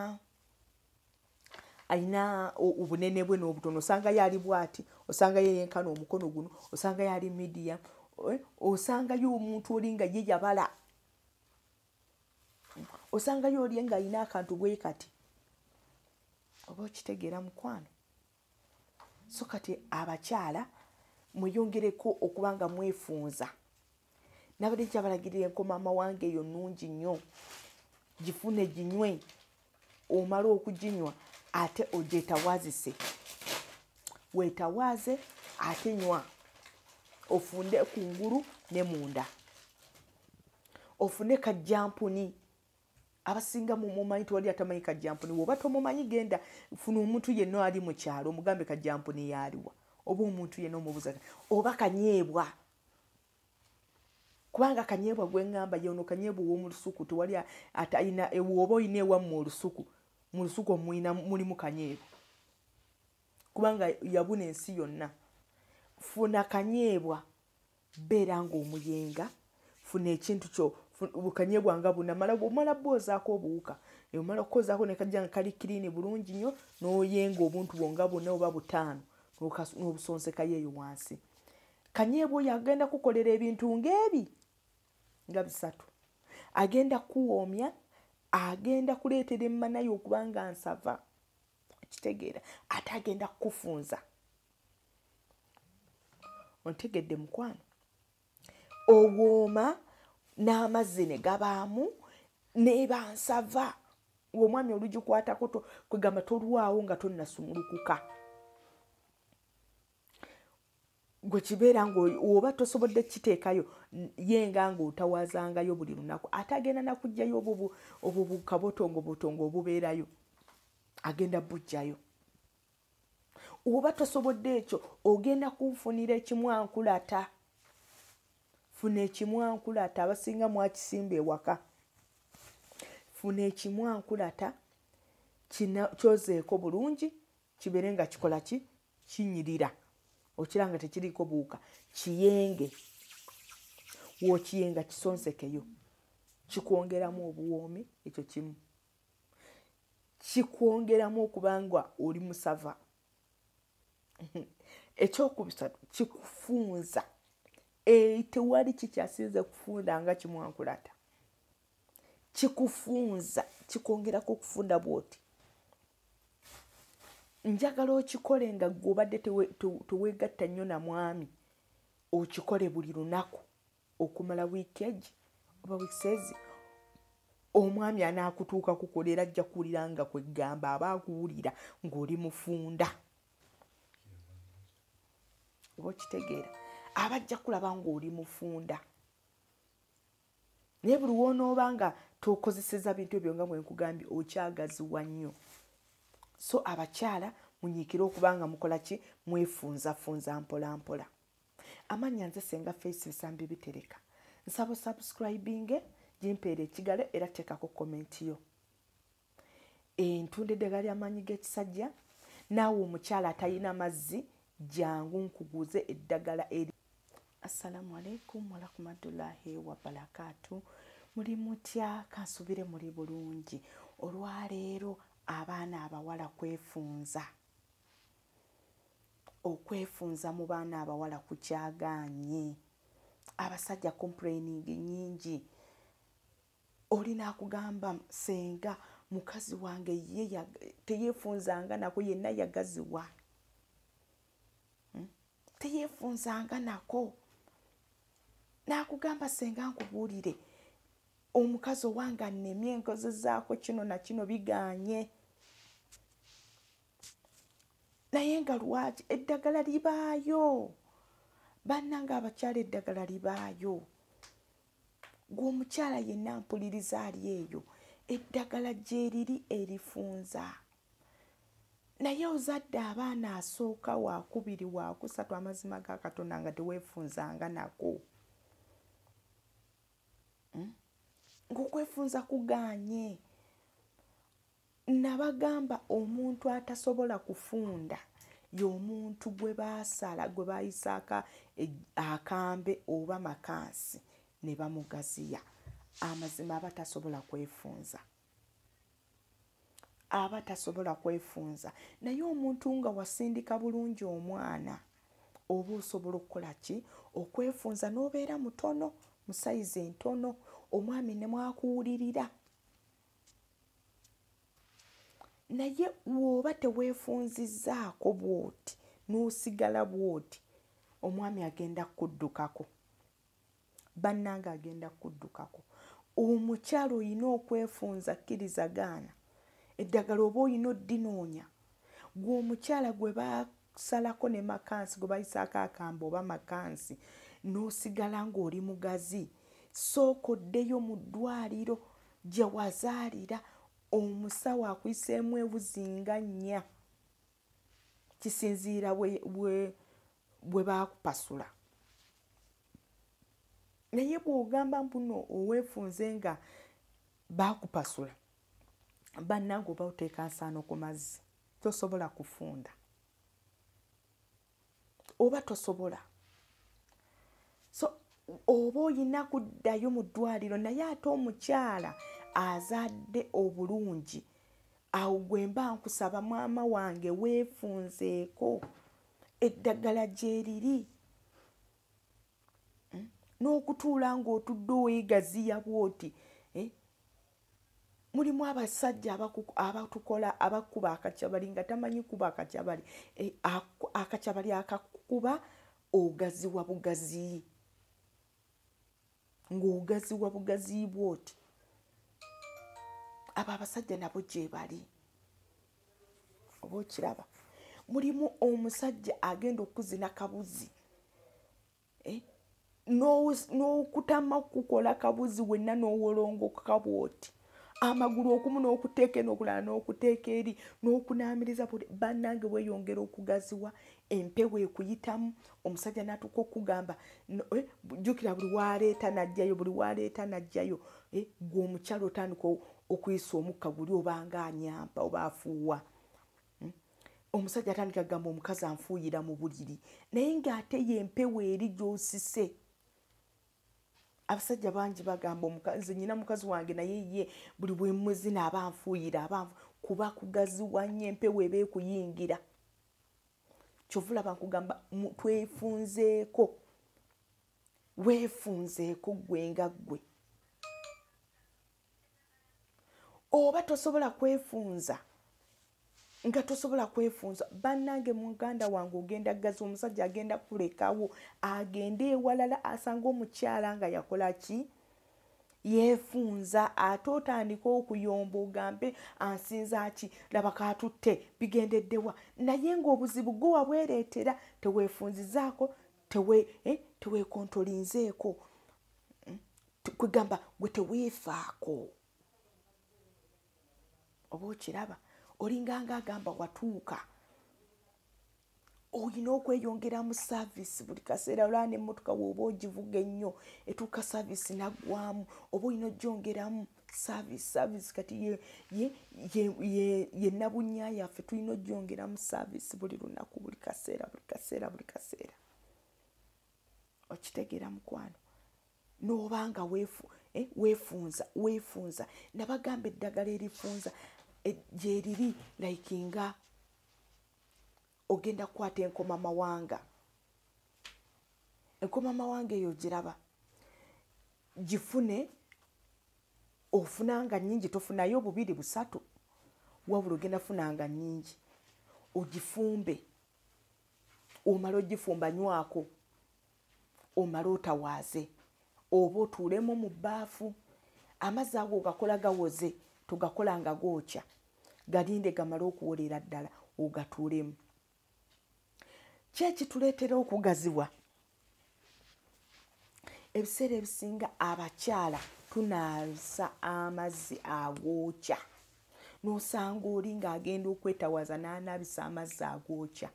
S1: obunene bwe n'obutono. Osanga yali bw'ati, osanga yeyenkana omukono guno, osanga yali medium, osangayo omuntu oli nga ye yabala. Osangayo oli nga alina akantu bwe kati. Oba okitegeera mukwano? So kati abakyala mweyongereko okuba nga mwefunza. Nabadde kyabalagirira enkomama wange eyo nnungi nnyo. Gifune ginywe. Omala okuginywa ate ogyetawaazise. Weetawaaze ate nywa. Ofunde kungulu ne munda. Ofune kajjampuni. Abasinga mumanyi tewali atamanyi kajjampuni. Bw'oba tomumanyi genda funa omuntu yenna ali mu kyalo omugambe kajjampuni yaaliwa. Oba omuntu yenna omubuuza. Oba kanyeebwa. Kubanga kanyeebwa gwe ngamba yono kanyeebwa w'omu lusuku tewali atayina ewoba oyina ewammwe olusuku. Mu lusuku mulimu kanyeebwa. Kubanga yabuna ensi yonna. Funa kanyeebwa. Beera ng'omuyenga. Funa ekintu kyo. Bukanyeebwa nga buna mala bw'ozaako obuwuka. Omala okukozaako ne kajja nga kali kiriini bulungi nnyo n'oyenga obuntu bwonga buna oba 5 n'obusonsekayo eyo wansi. Kanyeebwa oyo agenda kukolera ebintu ng'ebi nga 3. Agenda kuwoomya, agenda kuleetera emmanayo okuba nga nsava. Kitegeera ate agenda kukufunza. Ontegedde mukwano? Owooma n'amazzi ne gabaamu n'eba nsava. Omwami olugikwatako kwegamba tolwawo nga tonnasumulukuka. Gwe kibeera ng'oba tosobodde kiteekayo yenga ng'otawaazangayo buli lunaku. Ate agenda nakugjayo obwo bukabotongo obubeerayo. Agenda bujjayo. Oba tosobodde ekyo ogenda kunfunira ekimwankulata. Funa ekimwankulata. Abasinga mwakisimba ewaka. Funa ekimwankulata kyozeeko bulungi kibeere nga kikola ki? Kinyirira. Okira nga tekiriko buuka. Kiyenge. W'okiyenga kisonsekeyo. Kikwongeramu obuwoomi ekyo kimu. Kikwongeramu okubanga oli musava. Ekyokubisatu kikufunza. Tewali kikyasinze kufunda nga kimwankulata. Kikufunza. Kikwongerako okufunda bw'oti. Njagala okikole nga gw'obadde teweegatta nnyo na mwami. Okikole buli lunaku okumala wiiki egi oba wiiki. Omwami anaakutuuka kukolera ajja kuwulira nga kwegamba aba akuwulira ng'oli mufunda. oba okitegeera abajja kulaba ng'oli mufunda naye buli wonooba nga tokozeseza bintu ebyo nga bwe nkugambye okyagaziwa nnyo. So abakyala munyiikire okuba nga mukola ki mwefunzafunza mpola mpola. Amannya nze Senga Face Bisambi Bitereka. Nsaba subscribing jimpeere ekigalo era teekako komenti yo. Ntunda eddagala ly'amaanyi g'ekisajja naawe omukyala atalina mazzi jangu nkuguze eddagala eri. Assalamu alaikum warahmatullahi wabarakatuh. Muli mutya? Kansubire muli bulungi. Olwaleero abaana abawala kwefunza. Okwefunza mu baana abawala kukyagaanye. Abasajja complaining nyingi. Olina akugamba Senga mukazi wange ye teyeefunzanga nako yenna yagaziwa. Teyeefunzanga nako. Nakugamba Senga nkubuulire omukazi owange annemye nkozezaako kino na kino bigaanye. Naye nga lwaki eddagala libaayo. Bannange abakyala eddagala libaayo. Gwe omukyala yenna mpuliriza ali eyo eddagala gye liri erifunza. Naye ozadde abaana asooka wakubiri wakusatu amazima ga Katonda nga teweefunzanga nako. Ng'okwefunza kugaanye. Nabagamba omuntu atasobola kufunda y'omuntu gwe baasala gwe bayisaaka akambe oba makansi ne bamugaziya. Amazima abatasobola kwefunza. Abatasobola kwefunza. Naye omuntu nga wasindika bulungi omwana oba osobola okukola ki? Okwefunza n'obeera mutono, musayizi entono, omwami ne mwakuwulirira. Naye bw'oba teweefunzizzaako bw'oti n'osigala bw'oti omwami agenda kuddukako. Bannange agenda kuddukako. Omukyala oyina okwefunza kkirizagaana. Eddagala oba oyina oddinoonya. Gwe omukyala gwe basalako ne makansi gwe bayisaako akambe oba makansi n'osigala ng'oli mugazi. Sooka oddeyo mu ddwaliro gye wazaalira omusawo akuyiseemu ewuzi nga 4 kisinziira bwe baakupasula. Naye bw'ogamba mbuno oweefunze nga baakupasula bannange oba oteeka nsaano ku mazzi tosobola kufunda oba tosobola. So oba oyina kuddayo mu ddwaliro naye ate omukyala azadde obulungi awo gwe mba nkusaba maama wange weefunzeeko eddagala gye liri. N'okutuula ng'otudde oweegaziya bw'oti. Mulimu abasajja abatukola abakuba akacyabali nga tamanyi kuba akacyabali. Akacyabali akakuba ogaziwa bugazi. Ng'ogaziwa bugazi bw'oti. Abo abasajja nabo gye bali. Oba okiraba. Mulimu omusajja agenda okuzina kabuzi. N'okutama okukola kabuzi wenna n'owolongoka bw'oti. Amagulu okumu n'okuteeka n'okulala n'okuteeka eri n'okunaamiriza bannange weeyongera okugaziwa empewo ekuyitamu omusajja n'atuuka okugamba jjukira buli waleeta najjayo gwe omukyala otandika okuyisa omukka guli obanga anyampa oba afuuwa. Omusajja atandika gamba omukazi anfuuyira mu buliri naye ng'ate y'empewo eri gy'osise. Abasajja bangi bagamba omukazi nnyina mukazi wange naye ye buli bwe muzina aba anfuuyira kuba kugaziwa nnyo empewo eba ekuyingira. Kyova olaba nkugamba twefunzeeko. Weefunzeeko gwe nga ggwe. Oba tosobola kwefunza nga tosobola kwefunza bannange muganda wange ogenda gazi omusajja agenda kulekawo agende ewalala asanga omukyala nga yakola ki yeefunza ate otandika okuyomba ogambe ansinza ki laba katutte bigendeddewa naye ng'obuzibu gwe wabwereetera teweefunzizaako teweekontolinzeeko kwegamba gwe teweefaako oba okiraba olinganga agamba watuuka oyina okweyongeramu saavisi buli kaseera olaba n'emmotoka bw'oba ogivuga ennyo etuuka saavisi naggwamu oba olina ogyongeramu saavisi kati ye nabunnya yaffe tulina ogyongeramu saavisi buli lunaku buli kaseera okitegeera mukwano n'obanga weefunza nabagamba eddagala erifunza gyeriri likinga ogenda kukwata enkoma mawanga eyo giraba gifune ofunanga nnyingi tofunayo bubiri busatu wabula ogenda funanga nnyingi ogifumbe omala ogifumba nywako omala otawaaze oba otuulemu mu bbaafu amazzi ago ogakola gawoze togakola nga gookya galinde gamale okuwolera ddala ogatuulemu kyekituleetera okugaziwa ebiseera ebisinga abakyala tunaasa amazzi agookya n'osanga oli ng'agenda okwetawaaza n'anaabisa amazzi agookya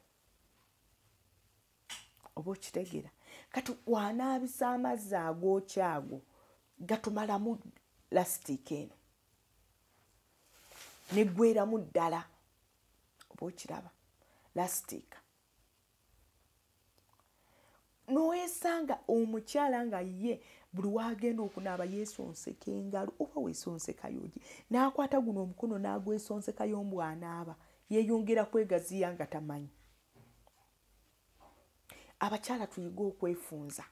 S1: oba okitegeera kati wanaabisa amazzi agookya ago gatumalamu lasitiika eno neggweramu ddala oba okiraba lasitiika n'oyesanga omukyala nga ye buli wagenda okunaaba yeesonseka engalo oba weesonsekayogi n'akwata guno omukono n'agwesonsekayo mbw'anaaba yeeyongera kwegaziya nga tamanyi abakyala tuyiga okwefunza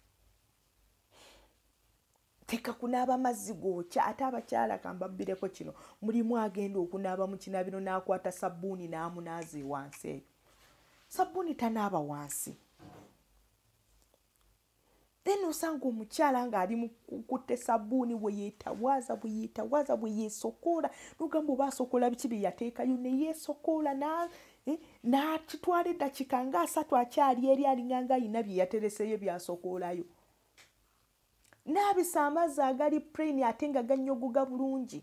S1: teka kunaaba mazzi gookya ate abakyala kambabbireko kino mulimu agenda okunaaba mu kinabiro n'akwata sabbuuni n'amunaaza wansi eyo sabbuuni tanaaba wansi then osanga omukyala ng'ali mu kutte sabbuuni bwe yeesokoola n'ogamba oba asokoola biki bye yateekayo ne yeesokoola n'akitwala eddakiika nga 3 akyali eri alinganga ayina bye yatereseyo byasokoolayo n'abisa amazzi agali plain ate nga gannyogoga bulungi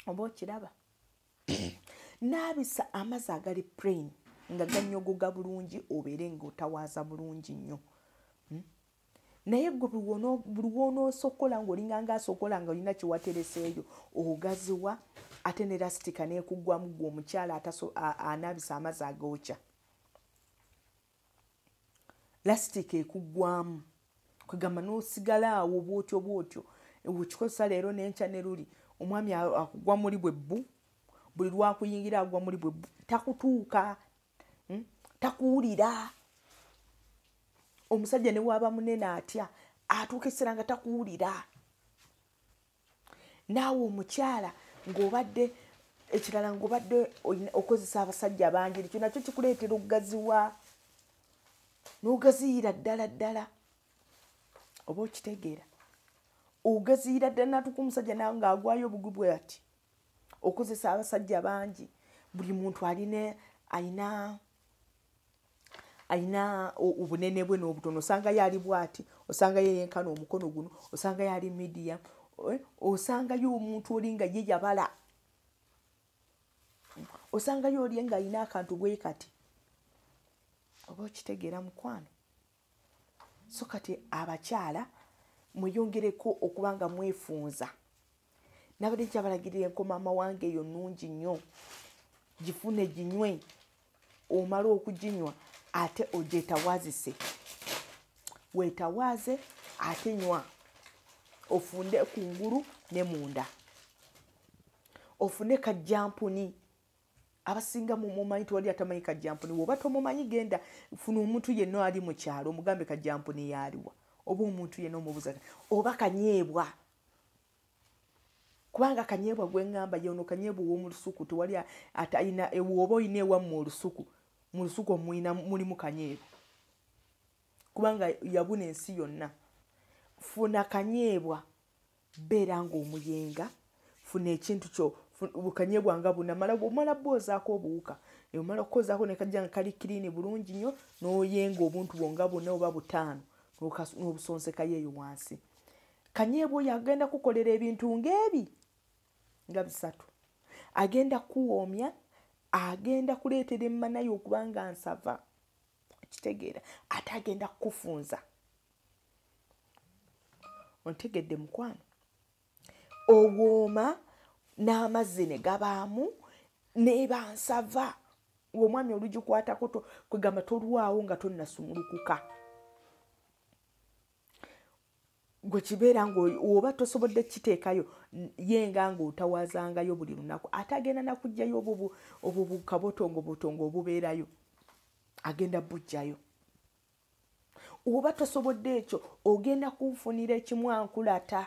S1: oba okiraba n'abisa amazzi agali plain nga gannyogoga bulungi obeere ng'otawaaza bulungi nnyo naye gwe buli w'onoosokola ng'olinganga asokola nga olina kyewatereseeyo ogaziwa ate ne lasitiika n'ekuggwamu gwe omukyala anaabisa amazzi agookya lasitiika ekuggwamu kwegamba n'osigala awo bwotyo wekikozesa leero n'enkya ne luli omwami akugwa muli bwe bbu buli lwakuyingira agwa muli bwe bbu takutuuka takuwulira omusajja ne waaba munene atya atuuka essera nga takuwulira naawe omukyala ng'obadde ekirala ng'obadde okozesa abasajja bangi ekyo nakyo kikuleetera okugaziwa n'ogaziyira ddala oba okitegeera ogaziyira ddala natuuka omusajja nawe ng'agwayo obugwi bwe ati okozesa abasajja bangi buli muntu ayina obunene bwe n'obutono osanga yali bwati osanga yeyenkana omukono guno osanga yali medium osangayo omuntu oli nga ye yabala osangayo oli nga ayina akantu bwe kati oba okitegeera mukwano so kati abakyala mweyongereko okuba nga mwefunza nabadde kyabalagirira enkoma amawanga eyo nnungi nnyo gifune ginywe omala okuginywa ate ogyetawaazise weetawaaze ate nywa ofunde kungulu ne munda ofune kajjampuni abasinga mumanyi tewali atamanyi kajjampuni woba tomumanyi genda funa omuntu yenna ali mu kyalo omugambe kajjampuni yaaliwa oba omuntu yenna omubuuza oba kanyeebwa kubanga kanyeebwa gweŋŋamba yono kanyeebwa ow'omu lusuku tewali atayina ewoba oyina ewammwe olusuku mu lusuku mulimu kanyeebwa kubanga yabuna ensi yonna funa kanyeebwa beera ng'omuyenga funa ekintu kyo bukanyeebwa nga bunamala omala bwozaako obuwuka omala okukozaako ne kajja nga kali kiriini bulungi nnyo n'oyenga obuntu bwonga bwonna oba butaano n'obusonsekayo eyo wansi. Kanyeebwa oyo agenda kukolera ebintu ng'ebi nga bisatu. Agenda kuwoomya, agenda kuleetera emmanayo okuba nga nsava kitegeera, ate agenda kukufunza. Ontegedde mukwano? Owooma n'amazzi ne gabaamu n'eba nsava. Omwami olugikwatako kwegamba tolwawo nga tonnasumulukuka. Gwe kibeera ng'oba tosobodde kiteekayo yenga ng'otawazangayo buli lunaku. Ate agenda nakugjayo obwo bukabotongo obubeerayo. Agenda bujjayo. Oba tosobodde ekyo ogenda kunfunira ekimwankulata.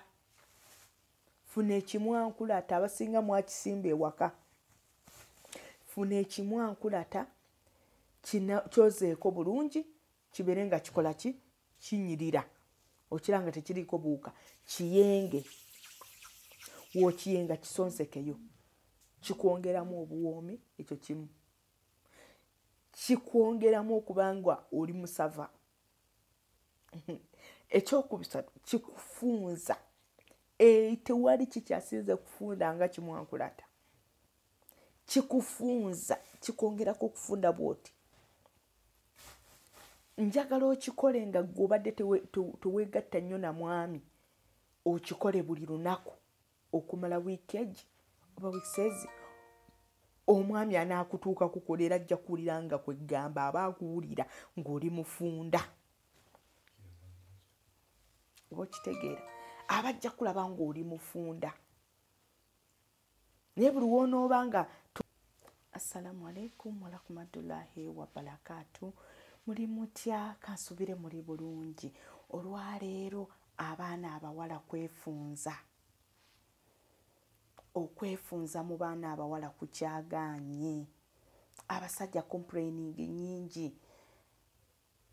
S1: Funa ekimwankulata, abasinga mwakisimba ewaka. Funa ekimwankulata kyozeeko bulungi kibeere nga kikola ki? Kinyirira. Okiranga tekiriiko buwuka. Kiyenge. W'okiyenga kisonsekeyo. Kikwongeramu obuwoomi, ekyo kimu. Kikwongeramu okubanga oli musava. Ekyokubisatu kikufunza. Tewali kikyasinze kufunda nga kimwankulata. Kikufunza, kikwongerako okufunda bw'oti. Njagala okikole nga gw'obadde teweegatta nnyo na mwami. Okikole buli lunaku okumala wiiki egi oba wiikiseezi. Omwami anaakutuuka kukolera ajja kuwulira nga kwegamba aba akuwulira ng'oli mufunda. Oba okitegeera? Aba ajja kulaba ng'oli mufunda. Naye buli w'onooba nga assalamu alaikum warahmatullahi wabarakatuh. Muli mutya? Kansubire muli bulungi. Olwaleero abaana abawala kwefunza. Okwefunza mu baana abawala kukyagaanye. Abasajja complaining nnyingi.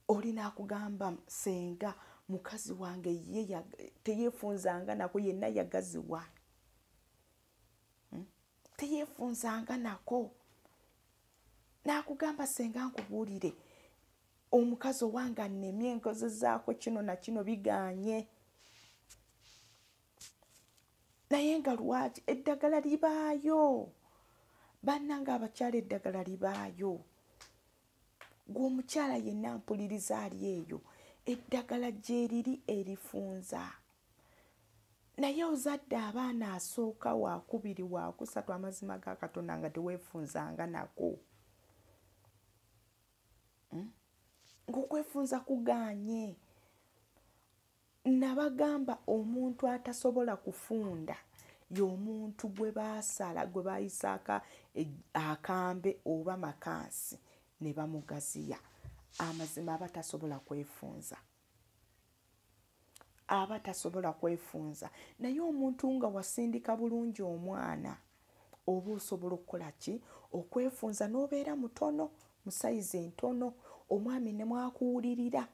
S1: Olina akugamba senga mukazi wange ye teyeefunzanga nako yenna yagaziwa. Teyeefunzanga nako. Naakugamba senga nkubuulire. Omukazi owange annemye nkozezaako kino na kino bigaanye. Naye nga lwaki? Eddagala libaayo. Bannange abakyala eddagala libaayo. Gwe omukyala yenna mpuliriza ali eyo. Eddagala gye liri erifunza. Naye ozadde abaana asooka wakubiri wakusatu amazima ga Katonda nga teweefunzanga nako. Ng'okwefunza kugaanye. Nabagamba omuntu atasobola kufunda y'omuntu gwe baasala gwe bayisaaka akambe oba makansi ne bamugaziya. Amazima aba tasobola kwefunza. Aba tasobola kwefunza. Naye omuntu nga wasindika bulungi omwana oba osobola okukola ki? Okwefunza n'obeera mutono, musayizi entono, omwami ne mwakuwulirira.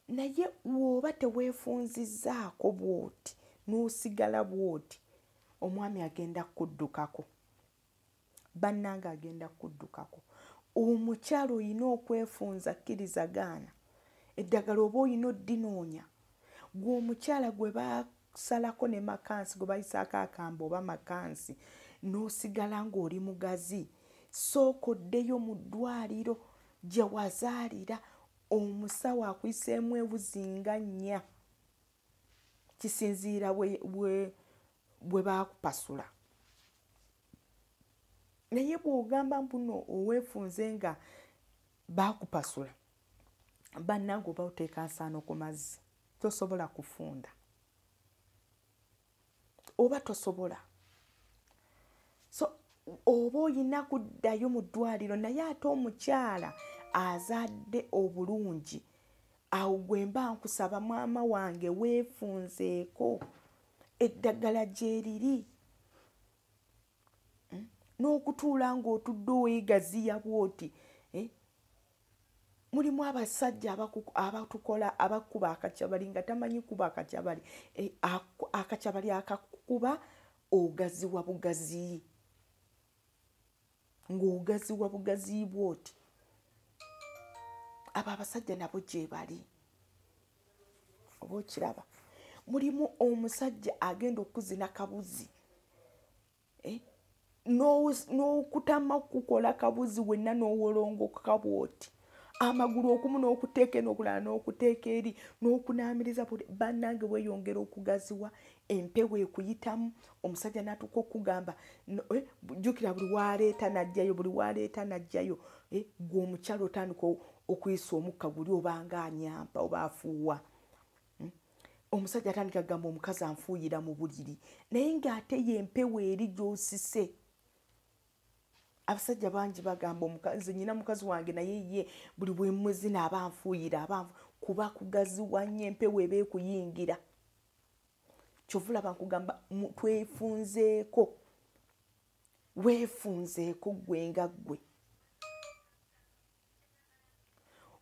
S1: Naye bw'oba teweefunzizzaako bw'oti n'osigala bw'oti, omwami agenda kuddukako. Bannange agenda kuddukako. Omukyala oyina okwefunza kkirizagaana. Eddagala oba oyina oddinoonya. Gwe omukyala gwe basalako ne makansi gwe bayisaako akambe oba makansi n'osigala ng'oli mugazi. Sooka oddeyo mu ddwaliro gye wazaalira. Omusawo akuyiseemu ewuzi nga 4. Kisinziira bwe baakupasula. Naye bw'ogamba mbuno oweefunze nga baakupasula, bannange oba oteeka nsaano ku mazzi. Tosobola kufunda. Oba tosobola. So oba oyina kuddayo mu ddwaliro naye ate omukyala azadde obulungi. Awo gwe mba nkusaba maama wange weefunzeeko. Eddagala gye liri. N'okutuula ng'otudde oweegaziya bw'oti. mulimu abasajja abatukola abakuba akacyabali nga tamanyi kuba akacyabali akacyabali akakuba ogaziwa bugazi ng'ogaziwa bugazi bwoti abo abasajja nabo gye bali oba okiraba. Mulimu omusajja agenda okuzina kabuzi n'okutama kukola kabuzi wenna n'owolongoka bwoti amagulu okumu n'okuteeka n'okulala n'okuteeka eri n'okunaamiriza bannange weeyongera okugaziwa empewo ekuyitamu omusajja n'atuuka okugamba jjukira buli waleeta najjayo gwe omukyalo otandika okuyisa omukka guli obanga anyampa oba afuuwa. Omusajja atandika gamba omukazi anfuuyira mu buliri naye ng'ate y'empewo eri gy'osise. Abasajja bangi bagamba omukazi nyina mukazi wange naye ye buli bwe muzina aba anfuuyira kuba kugaziwa nnyo empewo eba ekuyingira. Kyova olaba nkugamba twefunzeeko weefunzeeko gwe nga ggwe.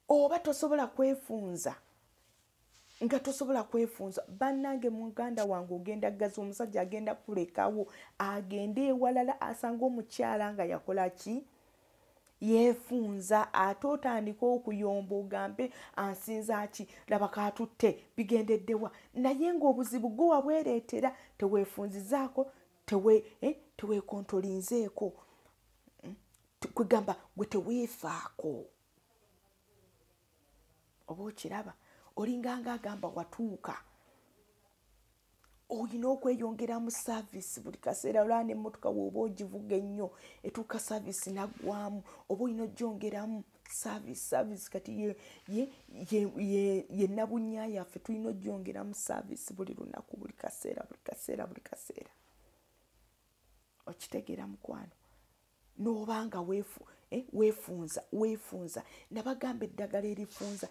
S1: Oba tosobola kwefunza nga tosobola kwefunza bannange muganda wange ogenda gazi omusajja agenda kulekawo agende ewalala asanga omukyala nga yakola ki yeefunza ate otandika okuyomba ogambe ansinza ki laba katutte bigendeddewa naye ng'obuzibu gwe wabwereetera teweefunzizaako teweekontolinzeeko kwegamba gwe teweefaako oba okiraba. Olinganga agamba watuuka olina okweyongera mu saavisi buli kaseera olwa n'emmotoka w'oba ogivuga ennyo etuuka saavisi naggwamu oba olina ogyongeramu saavisi kati ye nabunnya yaffe tulina ogyongeramu saavisi buli lunaku buli kaseera okitegeera mukwano n'obanga weefunza nabagamba eddagala erifunza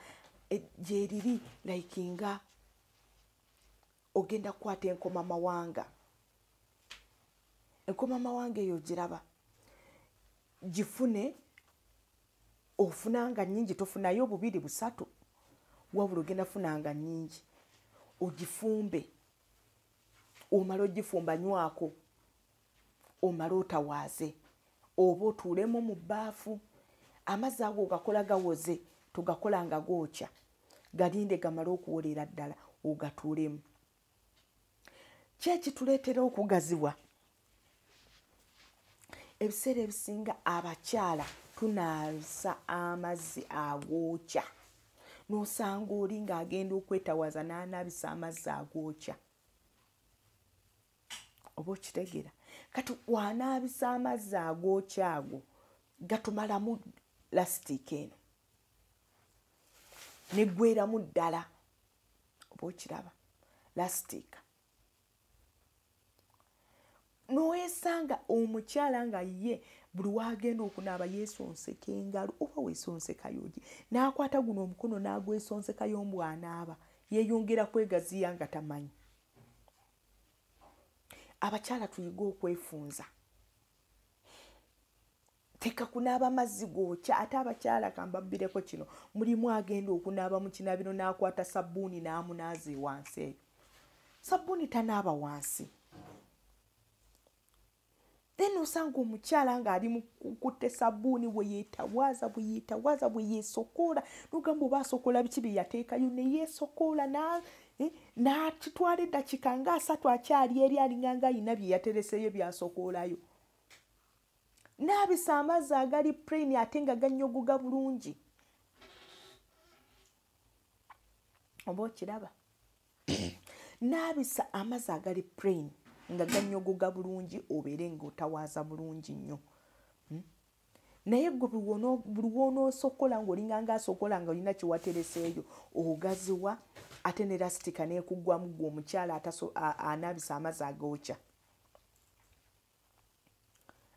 S1: gyeriri like nga ogenda kukwata enkoma mawanga eyo giraba gifune ofunanga nnyingi tofunayo bubiri busatu wabula ogenda funanga nnyingi ogifumbe omala ogifumba nywako omala otawaaze oba otuulemu mu bbaafu amazzi ago ogakola gawoze tugakola nga gookya galinde gamale okuwolera ddala ogatuulemu. Kyekituleetera okugaziwa ebiseera ebisinga abakyala tunaasa amazzi agookya n'osanga oli ng'agenda okwetawaza n'anaabisa amazzi agookya oba okitegeera. Kati wanaabisa amazzi agookya ago gatumalamu lasitiika eno neggweramu ddala oba okiraba lasitiika n'oyesanga omukyala nga ye buli wagenda okunaaba yeesonseka engalo oba weesonsekayogi n'akwata guno omukono n'agwesonsekayo mbw'anaaba yeeyongera kwegaziya nga tamanyi. Abakyala tuyige okwefunza teka kunaaba mazzi gookya ate abakyala kambabbireko kino mulimu agenda okunaaba mu kinaabiro n'akwata sabbuuni n'amunaaza wansi eyo sabbuuni tanaaba wansi then osanga omukyala ng'ali mu kutte sabbuuni bwe yeesokoola n'ogamba oba asokoola biki bye yateekayo ne yeesokoola n'akitwala eddakiika nga 3 akyali eri alinganga ayina bye yatereseeyo byasokoolayo n'abisa amazzi agali plain ate nga gannyogoga bulungi oba okiraba n'abisa amazzi agali plain nga gannyogoga bulungi obeere ng'otawaaza bulungi nnyo. Naye gwe buli w'onoosokola ng'olinganga asokola nga olina kyewatereseeyo ogaziwa ate ne lasitiika n'ekuggwamu gwe omukyala anaabisa amazzi agookya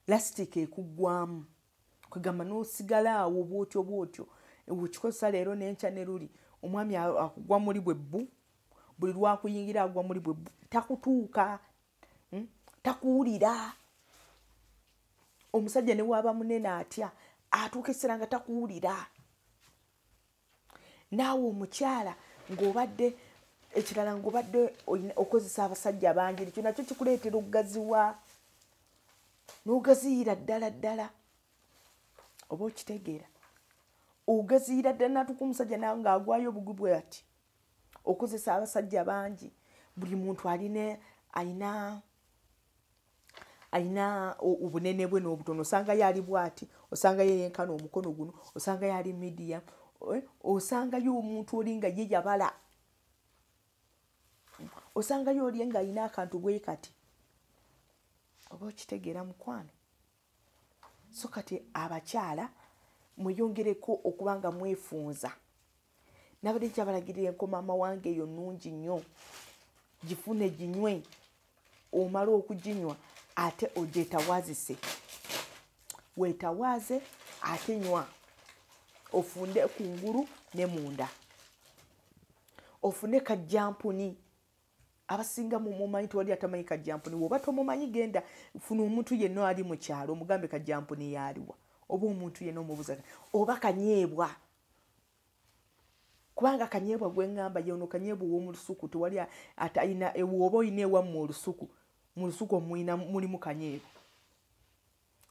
S1: lasitiika ekuggwamu kwegamba n'osigala awo bwotyo wekikozesa leero n'enkya ne luli omwami akugwa muli bwe bbu buli lwakuyingira agwa muli bwe bbu takutuuka takuwulira. Omusajja ne waaba munene atya atuuka essera nga takuwulira naawe omukyala ng'obadde ekirala ng'obadde okozesa abasajja bangi ekyo nakyo kikuleetera okugaziwa n'ogaziyira ddala oba okitegeera ogaziyira ddala natuka omusajja nawe ng'agwayo obugwi bwe ati okozesa abasajja bangi buli muntu alina obunene bwe n'obutono osanga yali bwati osanga yeyenkana omukono guno osanga yali medium osangayo omuntu oli nga ye yabala osangayo oli nga alina akantu bwe kati oba okitegeera mukwano. So kati abakyala mweyongereko okuba nga mwefunza nabadde kyabalagirira enkomama wange eyo nnungi nnyo gifune ginywe omala okuginywa ate ogyetawaazise weetawaaze ate nywa ofunde kungulu ne munda ofune kajjampuni abasinga mumanyi tewali atamanyi kajjampuni woba tomumanyi genda funa omuntu yenna ali mu kyalo omugambe kajjampuni yaaliwa oba omuntu yenna omubuuza oba kanyeebwa kubanga kanyeebwa gwe ngamba yono kanyeebwa w'omu lusuku tewali atalina ewoba oyina ewammwe olusuku mu lusuku mulimu kanyeebwa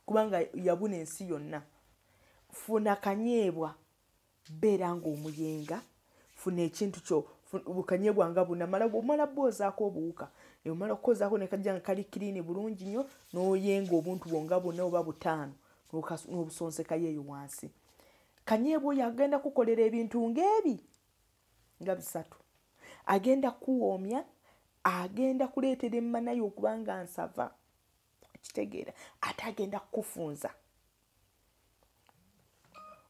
S1: kubanga yabuna ensi yonna. Funa kanyeebwa beera ng'omuyenga funa ekintu kyo bukanyeebwa nga omala bwozaako obuwuka omala okukozaako ne kajja nga kali kiriini bulungi nnyo n'oyenga obuntu bwonga bwonna oba 5 n'obusonsekayo eyo wansi. Kanyeebwa oyo agenda kukolera ebintu ng'ebi nga 3 agenda kuwoomya agenda kuleetera emmanayo okuba nga nsava kitegeera ate agenda kukufunza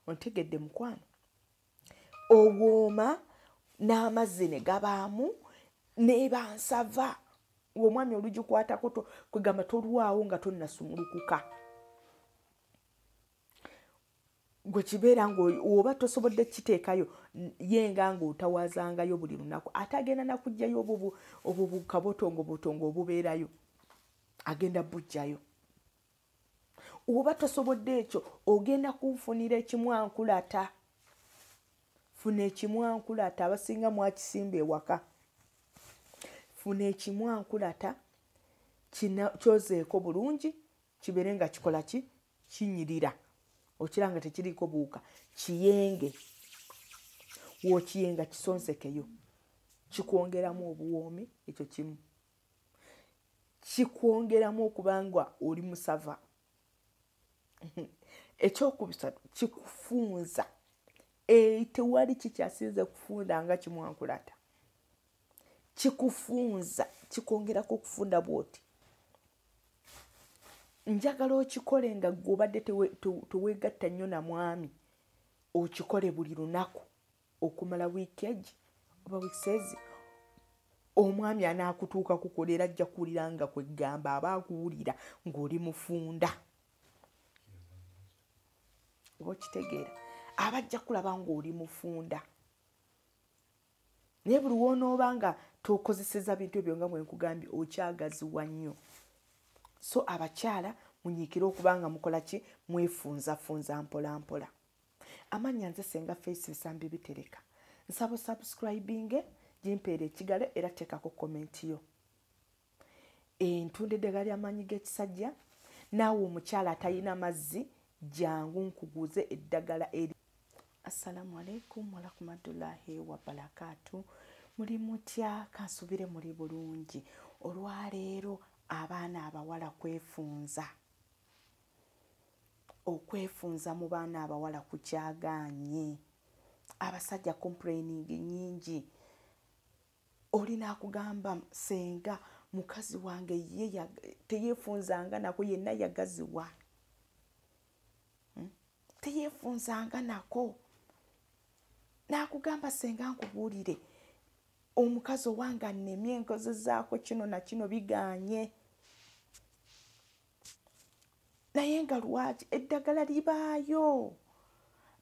S1: ontegedde mukwano owooma n'amazzi ne gabaamu n'eba nsava omwami olugikwatako kwegamba tolwawo nga tonnasumulukuka gwe kibeera ng'oba tosobodde kiteekayo yenga ng'otawaazangayo buli lunaku ate agenda nakugjayo obwo bukabotongobotongo obubeerayo agenda bujjayo. Oba tosobodde ekyo ogenda kunfunira ekimwankulata funa ekimwankulata abasinga mwakisimba ewaka funa ekimwankulata kyozeeko bulungi kibeere nga kikola kinyirira okiranga tekiriiko buwuka kiyenge wookiyenga kisonsekeyo kikwongeramu obuwoomi ekyo kimu kikwongeramu okubanga oli musava ekyokubisatu kikufunza tewali kikyasinze kufunda nga kimwankulata kikufunza kikwongerako okufunda bwoti njagala okikole nga gwobadde teweegatta nnyo na mwami okikole buli lunaku okumala wiikeegi oba wiiksezi omwami anaakutuuka kukolera ajja kuwulira nga kwegamba aba akuwulira ng'oli mufunda oba okitegeera abajja kulaba ng'oli mufunda naye buli woonooba nga tokozeseza bintu ebyo nga bwe nkugambye okyagaziwa nnyo. So abakyala munyiikire okuba nga mukola ki mwefunzafunza mpola mpola. Amannya nze Senga Face Bisambi Bitereka. Nsaba subscribing jimpeere ekigalo era teekako komenti yo. Ntunda eddagala ly'amaanyi g'ekisajja naawe omukyala atalina mazzi jangu nkuguze eddagala eri. Assalamu alaikum wa rahmatullahi wa barakatuh. Muli mutya kansubire muli bulungi. Olwaleero abaana abawala kwefunza okwefunza mu baana abawala kukyagaanye abasajja complaining nyingi olina akugamba senga mukazi wange ye teyeefunzanga nako yenna yagaziwa teyeefunzanga nako nakugamba senga nkubuulire omukazi owange annemye enkozezaako kino na kino biganye naye nga lwaki eddagala libaayo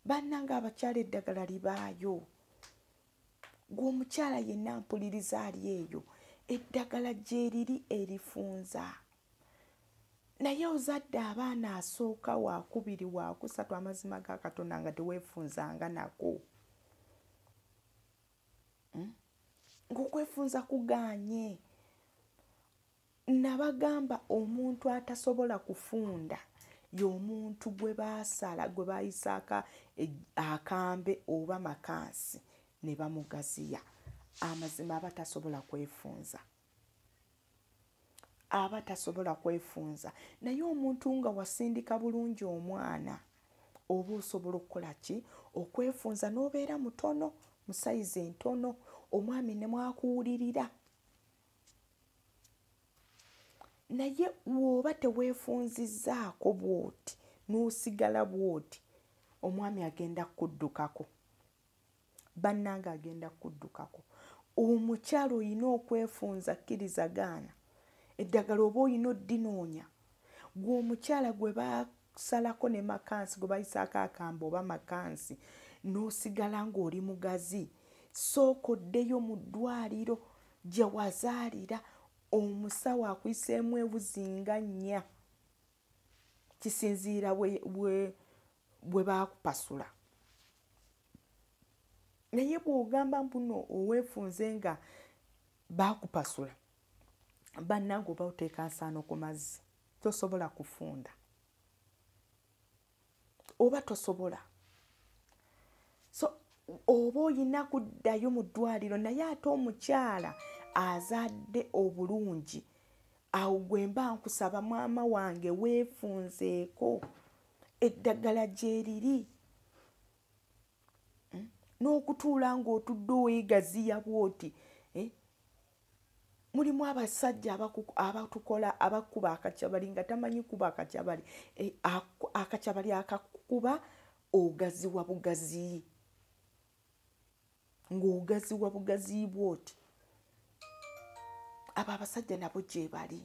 S1: bannanga abakyala eddagala libaayo gwe omukyala yenna mpuliriza ali eyo eddagala gyeriri erifunza naye ozadde abaana asooka wakubiri wakusatu amazima ga Katonda nga teweefunzanga nako ng'okwefunza kuganye. Nabagamba omuntu atasobola kufunda y'omuntu gwe baasala gwe bayisaaka akambe oba makansi ne bamugaziya. Amazima aba tasobola kwefunza. Aba tasobola kwefunza. Naye omuntu nga wasindika bulungi omwana oba osobola okukola ki? Okwefunza n'obeera mutono, mu sayizi entono, omwami ne mwakuwulirira. Naye woba teweefunzizzaako bw'oti n'osigala bw'oti, omwami agenda kuddukako, bannange agenda kuddukako. Omukyala olina okwefunza, kkirizagaana. Eddagala oba olina oddinoonya. Gwe omukyala gwe basalako ne makansi, gwe bayisaako akambe oba makansi, n'osigala ng'oli mugazi, sooka oddeyo mu ddwaliro gye wazaalira, omusawo akuyiseemu ewuzi nga 4, kisinziira bwe baakupasula. Naye bw'ogamba mbuno oweefunze nga baakupasula, bannange oba oteeka nsaano ku mazzi, tosobola kufunda. Oba tosobola. So oba olina kuddayo mu ddwaliro, naye ate omukyala azadde obulungi, awo gwe mba nkusaba maama wange weefunzeeko, eddagala gye liri. N'okutuula ng'otudde oweegaziya bw'oti. Mulimu abasajja abatukola abakuba akacyabali nga tamanyi kuba akacyabali. Akacyabali akakuba ogaziwa bugazi. Ng'ogaziwa bugazi bw'oti. Abo abasajja nabo gye bali.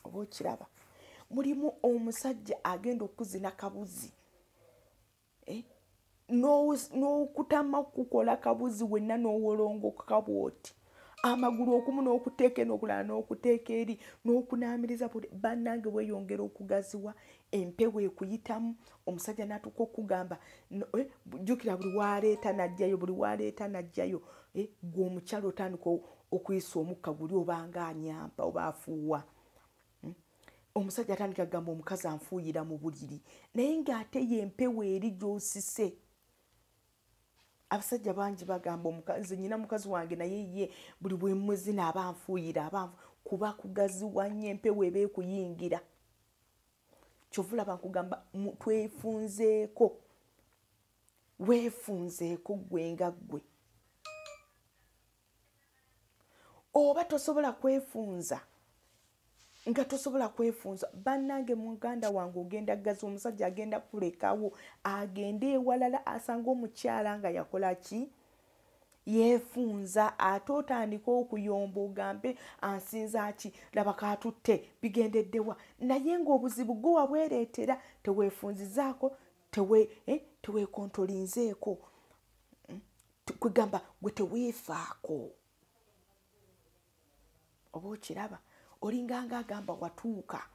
S1: Oba okiraba. Mulimu omusajja agenda okuzina kabuzi. N'okutama kukola kabuzi wenna n'owolongoka bw'oti. Amagulu okumu n'okuteeka n'okulala n'okuteeka eri n'okunaamiriza bannange weeyongera okugaziwa, empewo ekuyitamu, omusajja n'atuuka okugamba jjukira buli waleeta najjayo, buli waleeta najjayo. Gwe omukyala otandika okuyisa omukka guli obanga anyampa oba afuuwa. Omusajja atandika kugamba omukazi anfuuyira mu buliri, naye ng'ate y'empewo eri gy'osise. Abasajja bangi bagamba omukazi, nnyina mukazi wange naye ye buli bwe muzina aba anfuuyira, kuba kugaziwa nnyo, empewo eba ekuyingira. Kyova olaba nkugamba twefunzeeko. Weefunzeeko gwe nga ggwe. Oba tosobola kwefunza, nga tosobola kwefunza, bannange muganda wange ogenda gazi, omusajja agenda kulekawo, agende ewalala asanga omukyala nga yakola ki? Yeefunza. Ate otandika okuyomba ogambe ansinza ki? Laba kaatutte, bigendeddewa. Naye ng'obuzibu gwe wabwereetera, teweefunzizaako, teweekontolinzeeko. Kwegamba gwe teweefaako. Oba okiraba. Olinganga agamba watuuka.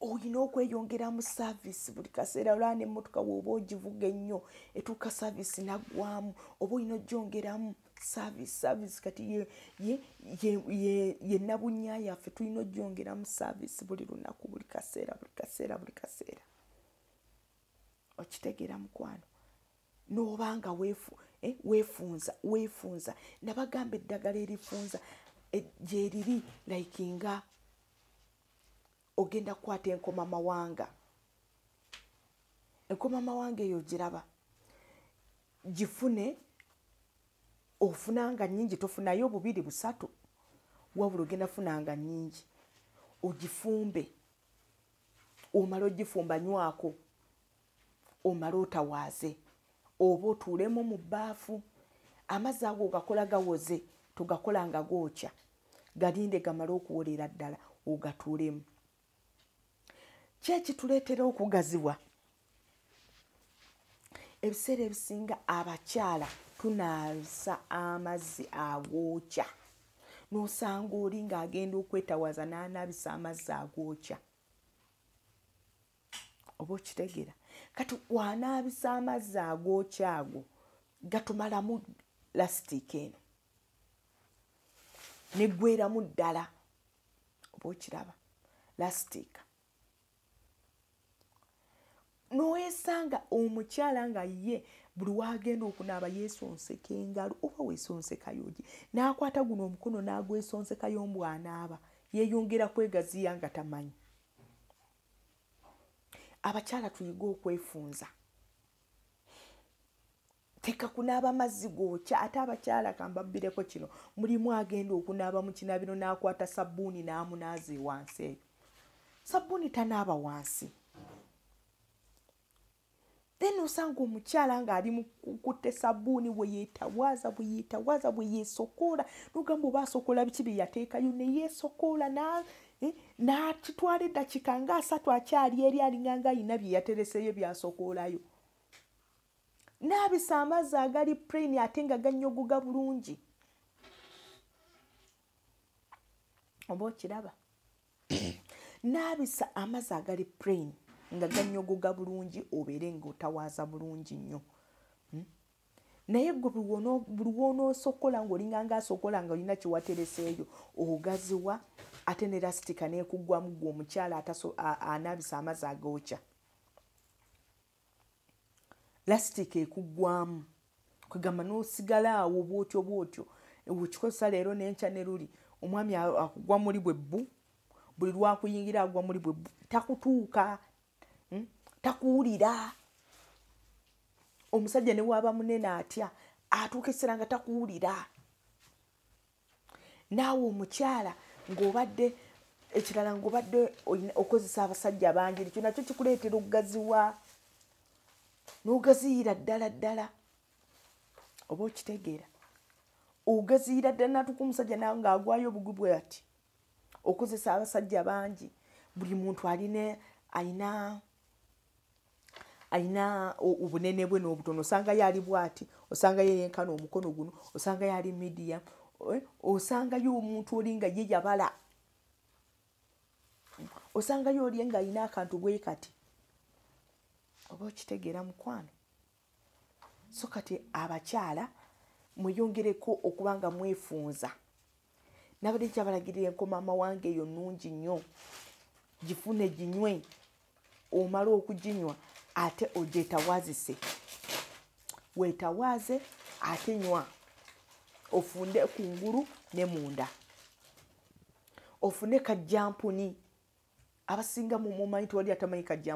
S1: Olina okweyongera mu saavisi buli kaseera. Olaba n'emmotoka bw'oba ogivuga ennyo etuuka saavisi naggwamu, oba olina ogyongeramu saavisi. Kati ye nabunnya yaffe, tulina ogyongeramu saavisi buli lunaku, buli kaseera. Okitegeera mukwano? N'obanga weefunza. Nabagamba eddagala erifunza gye liri like nga ogenda kukwata enkomamawanga. Enkomamawanga eyo giraba. Gifune, ofunanga nnyingi, tofunayo 2 3, wabula ogenda funanga nnyingi. Ogifumbe. Omala ogifumba nywako. Omala otawaaze. Oba otuulemu mu bbaafu. Amazzi ago gakola gawoze, togakola nga gookya. Galinde gamale okuwolera ddala, ogatuulemu. Kyekituleetera okugaziwa. Ebiseera ebisinga abakyala tunaasa amazzi agookya. N'osanga oli ng'agenda okwetawaza n'anaabisa amazzi agookya. Oba okitegeera? Kati wanaabisa amazzi agookya ago gatumalamu lastic eno neggweramu ddala oba okiraba lastic noesanga omukyala nga ye buli wagenda okunaaba yeesonseka engalo oba weesonseka yogi n'akwata guno omukono n'agwesonsekayo mbw'anaaba yeeyongera kwegaziya nga tamanyi. Abakyala tuyiga okwefunza. Teka kunaaba mazzi gookya ate abakyala kambabbireko kino mulimu agenda okunaaba mu kinabiro n'akwata sabbuuni n'amunaaze wansi eyo. Sabbuuni tanaaba wansi. Then osanga omukyala ng'ali mu kutte sabbuuni bwe yeetawaaza bwe yeesokoola n'ogamba oba asokoola biki bye yateekayo ne yeesokoola n'akitwala eddakiika nga 3 akyali eri alinganga alina bye yatereseyo byasokoolayo. N'abisa amazzi agali plain ate nga gannyogoga bulungi. Oba okiraba? N'abisa amazzi agali plain nga gannyogoga bulungi obeere ng'otawaaza bulungi nnyo. Naye gwe buli w'onoosokola ng'olinganga asokola nga olina kiwatereseeyo ogaziwa ate ne lastika n'ekuggwamu gwe omukyala anaabisa amazzi agookya. Lastika ekuggwamu kwegamba n'osigala awo bw'otyo wekikozesa leero n'enkya ne luli omwami akugwa muli bwe bbu buli lwakuyingira agwa muli bwe bbu takutuuka takuwulira. Omusajja ne waba munene atya atuuka essera nga takuwulira. Naawe omukyala ng'obadde ekirala ng'obadde okozesa abasajja bangi ekyo nakyo kikuleetera okugaziwa n'ogaziyira ddala oba okitegeera ogaziyira ddala n'atuuka omusajja nawe ng'agwayo obugwi bwe ati okozesa abasajja bangi buli muntu alina obunene bwe n'obutono osanga yali bw'ati osanga yeyenkana omukono guno osanga yali medium osangayo omuntu oli nga ye yabala osangayo oli nga alina akantu bwe kati oba okitegeera mukwano. So kati abakyala mweyongereko okuba nga mwefunza. Nabadde kyabalagirira enkoma wange eyo nnungi nnyo gifune ginywe omala okuginywa ate ogyetawaazise weetawaaze ate nywa ofunde kungulu ne munda ofune kajjampuni abasinga mu mumanyi tewali atamanyi kajjampuni